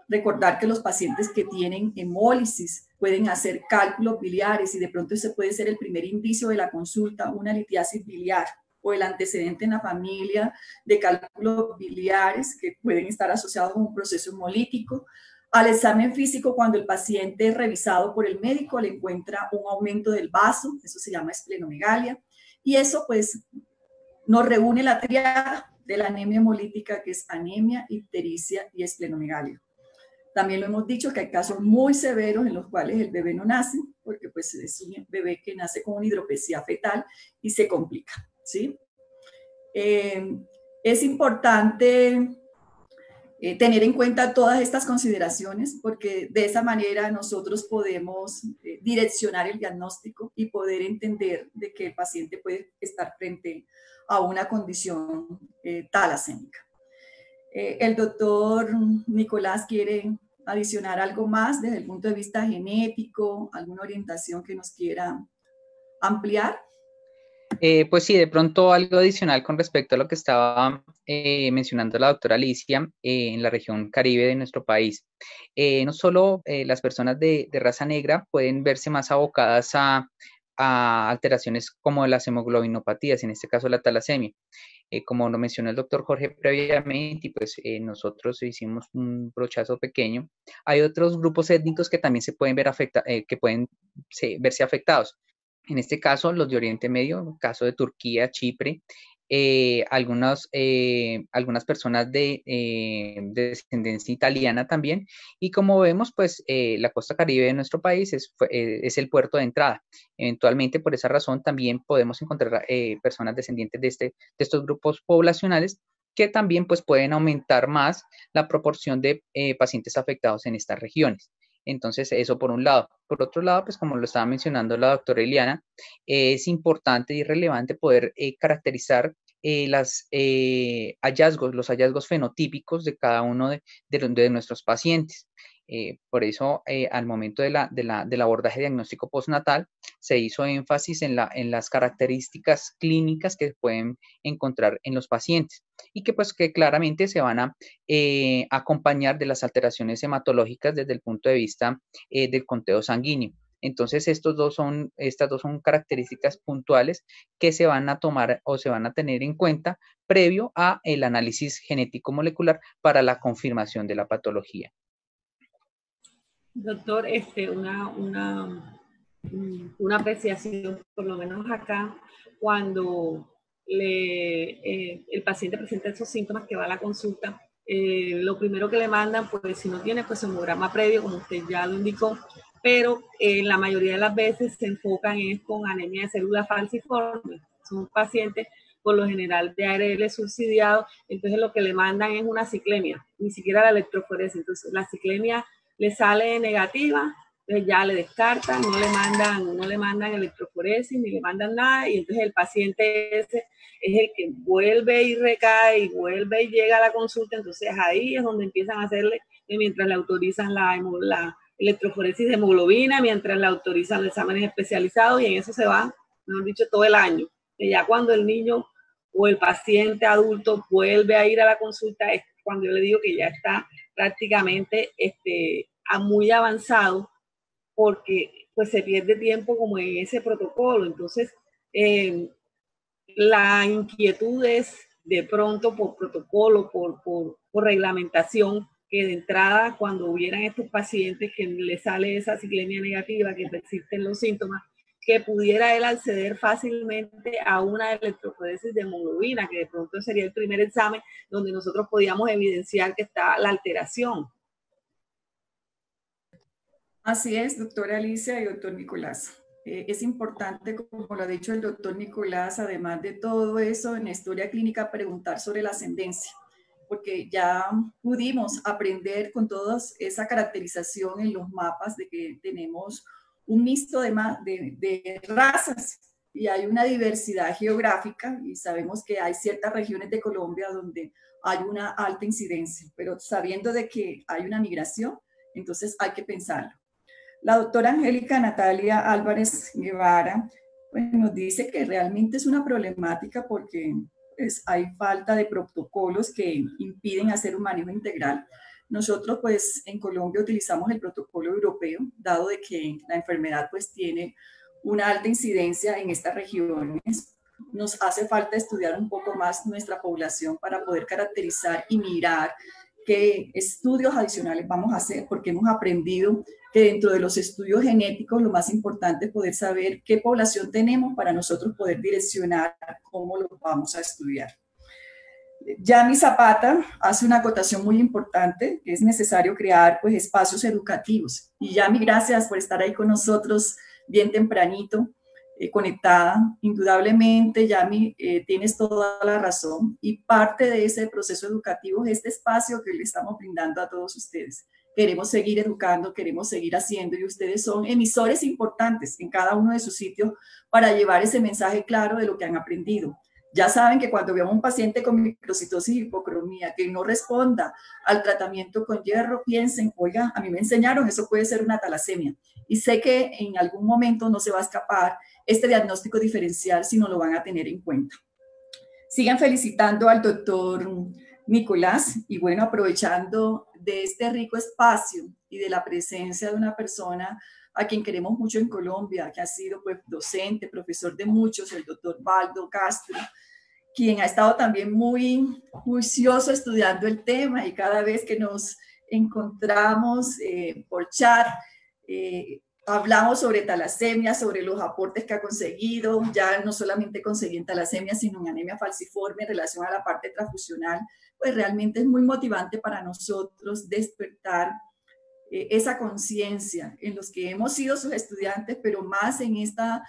Recordar que los pacientes que tienen hemólisis pueden hacer cálculos biliares y de pronto ese puede ser el primer indicio de la consulta, una litiasis biliar o el antecedente en la familia de cálculos biliares que pueden estar asociados con un proceso hemolítico. Al examen físico, cuando el paciente es revisado por el médico, le encuentra un aumento del vaso, eso se llama esplenomegalia, y eso pues nos reúne la triada de la anemia hemolítica, que es anemia, ictericia y esplenomegalia. También lo hemos dicho que hay casos muy severos en los cuales el bebé no nace, porque pues es un bebé que nace con una hidropesía fetal y se complica, ¿sí? Es importante tener en cuenta todas estas consideraciones, porque de esa manera nosotros podemos direccionar el diagnóstico y poder entender de que el paciente puede estar frente a una condición talasémica. El doctor Nicolás quiere adicionar algo más desde el punto de vista genético, alguna orientación que nos quiera ampliar. Pues sí, de pronto algo adicional con respecto a lo que estaba mencionando la doctora Alicia en la región Caribe de nuestro país. No solo las personas de raza negra pueden verse más abocadas a alteraciones como las hemoglobinopatías, en este caso la talasemia. Como lo mencionó el doctor Jorge previamente, y pues nosotros hicimos un brochazo pequeño, hay otros grupos étnicos que también se pueden ver que pueden verse afectados. En este caso, los de Oriente Medio, caso de Turquía, Chipre, algunas personas de descendencia italiana también, y como vemos, pues la costa caribe de nuestro país es el puerto de entrada. Eventualmente, por esa razón, también podemos encontrar personas descendientes de estos grupos poblacionales que también pues pueden aumentar más la proporción de pacientes afectados en estas regiones. Entonces, eso por un lado. Por otro lado, pues como lo estaba mencionando la doctora Eliana, es importante y relevante poder caracterizar los hallazgos fenotípicos de cada uno de nuestros pacientes. Por eso, al momento del abordaje diagnóstico postnatal, se hizo énfasis en las características clínicas que pueden encontrar en los pacientes y que pues que claramente se van a acompañar de las alteraciones hematológicas desde el punto de vista del conteo sanguíneo. Entonces, estas dos son características puntuales que se van a tomar o se van a tener en cuenta previo a el análisis genético molecular para la confirmación de la patología. Doctor, una apreciación, por lo menos acá, cuando el paciente presenta esos síntomas que va a la consulta, lo primero que le mandan, pues si no tiene, pues hemograma previo, como usted ya lo indicó, pero la mayoría de las veces se enfocan con anemia de células falciformes. Son pacientes, por lo general, de ARL subsidiado, entonces lo que le mandan es una ciclemia, ni siquiera la electroforesis. Entonces la ciclemia le sale negativa Entonces ya le descartan, no le mandan electroforesis, ni le mandan nada, y entonces el paciente ese es el que vuelve y recae, y vuelve y llega a la consulta. Entonces ahí es donde empiezan a hacerle, mientras le autorizan la electroforesis de hemoglobina, mientras le autorizan los exámenes especializados, y en eso se va, mejor dicho, todo el año. Y ya cuando el niño o el paciente adulto vuelve a ir a la consulta, es cuando yo le digo que ya está prácticamente muy avanzado, porque pues se pierde tiempo como en ese protocolo. Entonces, la inquietud es de pronto por protocolo, por reglamentación, que de entrada cuando hubieran estos pacientes que le sale esa ciclemia negativa, que persisten los síntomas, que pudiera él acceder fácilmente a una electroforesis de hemoglobina, que de pronto sería el primer examen donde nosotros podíamos evidenciar que está la alteración. Así es, doctora Alicia y doctor Nicolás. Es importante, como lo ha dicho el doctor Nicolás, además de todo eso, en la historia clínica, preguntar sobre la ascendencia, porque ya pudimos aprender con toda esa caracterización en los mapas de que tenemos un mixto de razas y hay una diversidad geográfica y sabemos que hay ciertas regiones de Colombia donde hay una alta incidencia, pero sabiendo de que hay una migración, entonces hay que pensarlo. La doctora Angélica Natalia Álvarez Guevara pues, nos dice que realmente es una problemática porque pues, hay falta de protocolos que impiden hacer un manejo integral. Nosotros pues en Colombia utilizamos el protocolo europeo, dado de que la enfermedad pues tiene una alta incidencia en estas regiones. Nos hace falta estudiar un poco más nuestra población para poder caracterizar y mirar qué estudios adicionales vamos a hacer, porque hemos aprendido que dentro de los estudios genéticos lo más importante es poder saber qué población tenemos para nosotros poder direccionar cómo lo vamos a estudiar. Yami Zapata hace una acotación muy importante, que es necesario crear pues, espacios educativos. Y Yami, gracias por estar ahí con nosotros bien tempranito, conectada. Indudablemente, Yami, tienes toda la razón. Y parte de ese proceso educativo es este espacio que le estamos brindando a todos ustedes. Queremos seguir educando, queremos seguir haciendo y ustedes son emisores importantes en cada uno de sus sitios para llevar ese mensaje claro de lo que han aprendido. Ya saben que cuando veamos un paciente con microcitosis y hipocromía que no responda al tratamiento con hierro, piensen, oiga, a mí me enseñaron, eso puede ser una talasemia. Y sé que en algún momento no se va a escapar este diagnóstico diferencial si no lo van a tener en cuenta. Sigan felicitando al doctor Nicolás y bueno, aprovechando de este rico espacio y de la presencia de una persona a quien queremos mucho en Colombia, que ha sido pues, docente, profesor de muchos, el doctor Baldo Castro, quien ha estado también muy juicioso estudiando el tema y cada vez que nos encontramos por chat, hablamos sobre talasemia, sobre los aportes que ha conseguido, ya no solamente conseguí en talasemia, sino en anemia falciforme en relación a la parte transfusional, pues realmente es muy motivante para nosotros despertar esa conciencia en los que hemos sido sus estudiantes, pero más en esta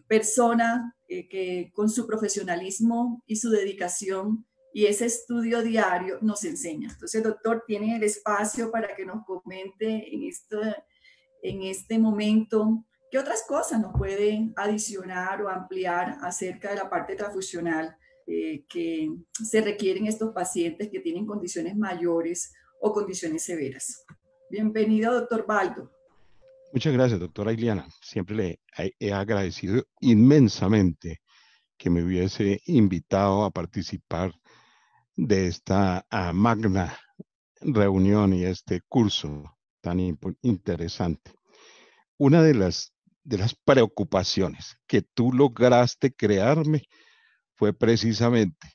persona que con su profesionalismo y su dedicación y ese estudio diario nos enseña. Entonces, doctor, tiene el espacio para que nos comente en este momento qué otras cosas nos pueden adicionar o ampliar acerca de la parte transfusional que se requieren estos pacientes que tienen condiciones mayores o condiciones severas. Bienvenido, doctor Baldo. Muchas gracias, doctora Iliana. Siempre le he agradecido inmensamente que me hubiese invitado a participar de esta magna reunión y este curso tan interesante. Una de las preocupaciones que tú lograste crearme fue precisamente,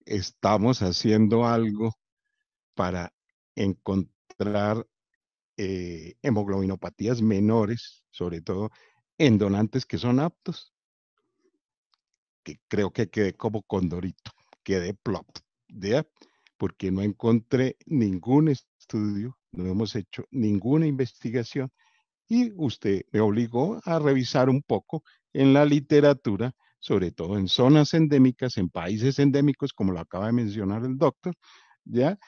estamos haciendo algo para encontrar hemoglobinopatías menores, sobre todo en donantes que son aptos, que creo que quedé como condorito, quedé plop, ¿ya? Porque no encontré ningún estudio, no hemos hecho ninguna investigación y usted me obligó a revisar un poco en la literatura, sobre todo en zonas endémicas, en países endémicos, como lo acaba de mencionar el doctor, ¿ya?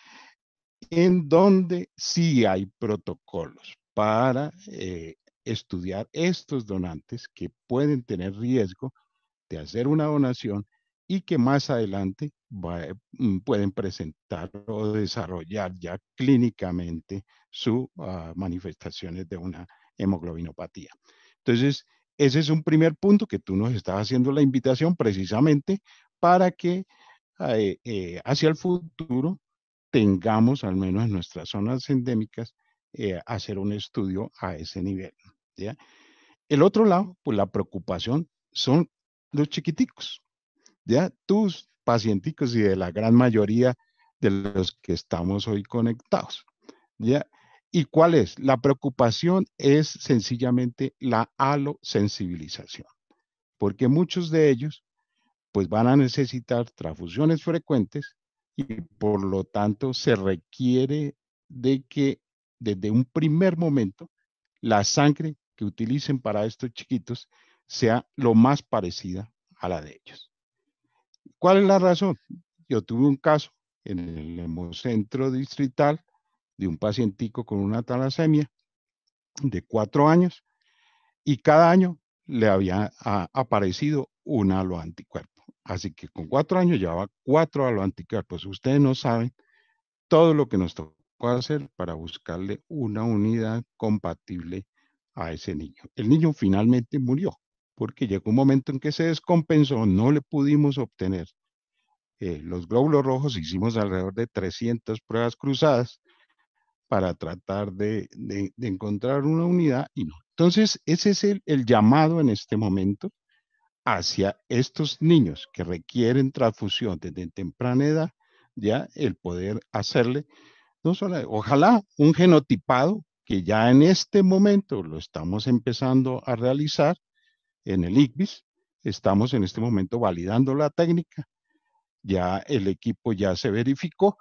En donde sí hay protocolos para estudiar estos donantes que pueden tener riesgo de hacer una donación y que más adelante pueden presentar o desarrollar ya clínicamente sus manifestaciones de una hemoglobinopatía. Entonces, ese es un primer punto que tú nos estás haciendo la invitación precisamente para que hacia el futuro tengamos, al menos en nuestras zonas endémicas, hacer un estudio a ese nivel. ¿Ya? El otro lado, pues la preocupación son los chiquiticos, ¿ya? Tus pacienticos y de la gran mayoría de los que estamos hoy conectados, ¿ya? ¿Y cuál es? La preocupación es sencillamente la alosensibilización, porque muchos de ellos pues van a necesitar transfusiones frecuentes y por lo tanto se requiere de que desde un primer momento la sangre que utilicen para estos chiquitos sea lo más parecida a la de ellos. ¿Cuál es la razón? Yo tuve un caso en el hemocentro distrital de un pacientico con una talasemia de 4 años y cada año le había aparecido un haloanticuerpo. Así que con 4 años llevaba 4 haloanticuerpos. Ustedes no saben todo lo que nos tocó hacer para buscarle una unidad compatible a ese niño. El niño finalmente murió porque llegó un momento en que se descompensó, no le pudimos obtener los glóbulos rojos, hicimos alrededor de 300 pruebas cruzadas para tratar de encontrar una unidad y no. Entonces, ese es el llamado en este momento hacia estos niños que requieren transfusión desde temprana edad, ya el poder hacerle, no solo, ojalá un genotipado que ya en este momento lo estamos empezando a realizar en el ICVIS, estamos en este momento validando la técnica, ya el equipo ya se verificó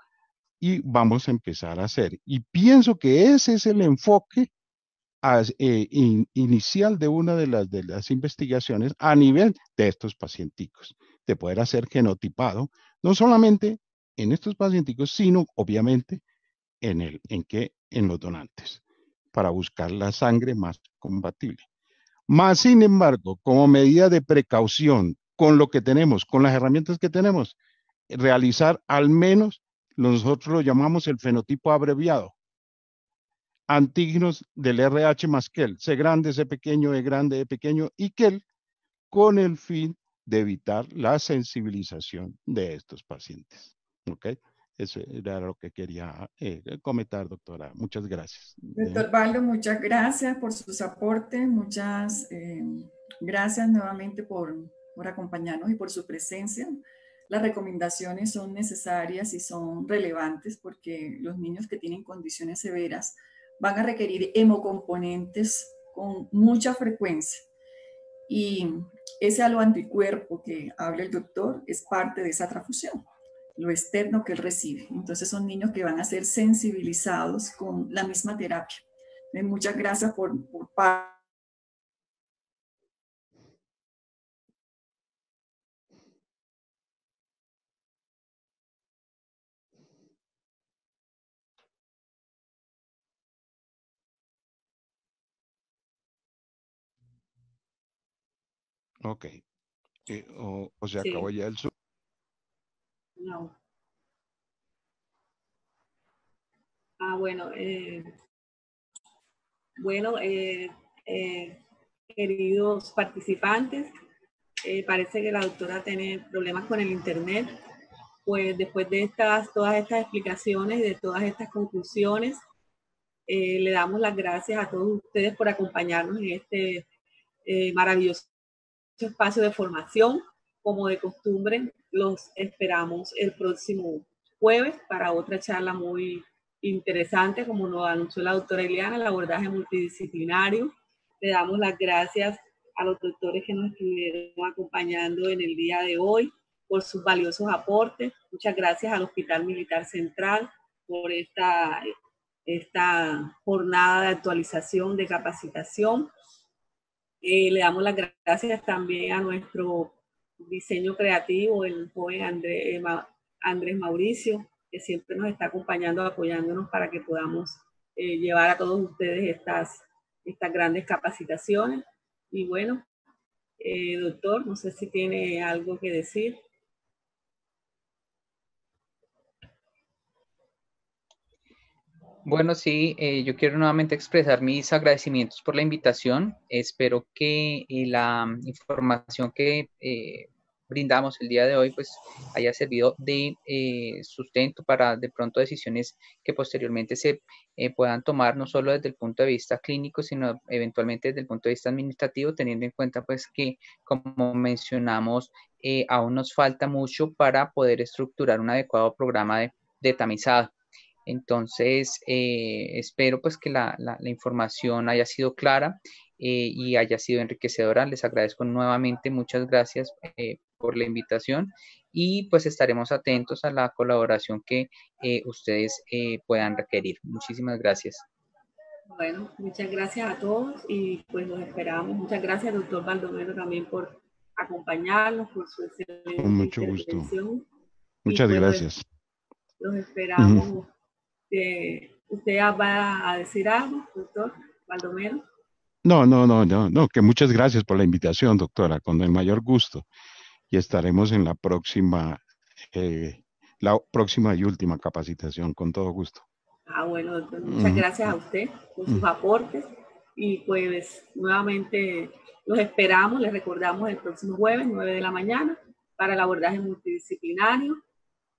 y vamos a empezar a hacer. Y pienso que ese es el enfoque inicial de una de las investigaciones a nivel de estos pacienticos, de poder hacer genotipado, no solamente en estos pacienticos, sino obviamente en los donantes, para buscar la sangre más compatible. Más sin embargo, como medida de precaución, con lo que tenemos, con las herramientas que tenemos, realizar al menos, nosotros lo llamamos el fenotipo abreviado, antígenos del RH más QEL, C grande, C pequeño, E grande, E pequeño y QEL, con el fin de evitar la sensibilización de estos pacientes. ¿Ok? Eso era lo que quería comentar, doctora. Muchas gracias. Doctor Baldo, muchas gracias por sus aportes, muchas gracias nuevamente por acompañarnos y por su presencia. Las recomendaciones son necesarias y son relevantes porque los niños que tienen condiciones severas van a requerir hemocomponentes con mucha frecuencia. Y ese haloanticuerpo que habla el doctor es parte de esa transfusión, lo externo que él recibe. Entonces son niños que van a ser sensibilizados con la misma terapia. Muchas gracias por Ok. O se acabó Sí. ya el Zoom. No. Bueno, queridos participantes, parece que la doctora tiene problemas con el internet. Pues después de todas estas explicaciones y de todas estas conclusiones, le damos las gracias a todos ustedes por acompañarnos en este maravilloso espacio de formación. Como de costumbre, los esperamos el próximo jueves para otra charla muy interesante, como nos anunció la doctora Eliana, el abordaje multidisciplinario. Le damos las gracias a los doctores que nos estuvieron acompañando en el día de hoy por sus valiosos aportes. Muchas gracias al Hospital Militar Central por esta jornada de actualización, de capacitación. Le damos las gracias también a nuestro diseño creativo, el joven Andrés Mauricio, que siempre nos está acompañando, apoyándonos para que podamos llevar a todos ustedes estas grandes capacitaciones. Y bueno, doctor, no sé si tiene algo que decir. Bueno, sí, yo quiero nuevamente expresar mis agradecimientos por la invitación. Espero que la información que brindamos el día de hoy pues haya servido de sustento para de pronto decisiones que posteriormente se puedan tomar no solo desde el punto de vista clínico, sino eventualmente desde el punto de vista administrativo, teniendo en cuenta pues que, como mencionamos, aún nos falta mucho para poder estructurar un adecuado programa de tamizado. Entonces, espero pues que la información haya sido clara y haya sido enriquecedora. Les agradezco nuevamente, muchas gracias por la invitación y pues estaremos atentos a la colaboración que ustedes puedan requerir. Muchísimas gracias. Bueno, muchas gracias a todos y pues los esperamos. Muchas gracias, doctor Baldomero, también por acompañarnos, por su excelente Con mucho intervención. gusto. Muchas pues, gracias. Los esperamos. ¿Usted va a decir algo, doctor Baldomero? No, que muchas gracias por la invitación, doctora, con el mayor gusto. Y estaremos en la próxima y última capacitación, con todo gusto. Bueno, doctor, muchas gracias a usted por sus aportes y pues nuevamente los esperamos, les recordamos el próximo jueves, 9 de la mañana, para el abordaje multidisciplinario.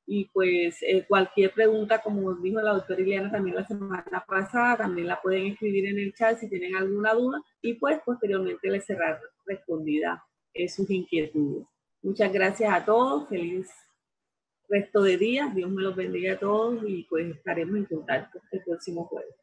Y pues cualquier pregunta, como dijo la doctora Ileana también la semana pasada, también la pueden escribir en el chat si tienen alguna duda y pues posteriormente les será respondida sus inquietudes. Muchas gracias a todos, feliz resto de día, Dios me los bendiga a todos y pues estaremos en contacto el próximo jueves.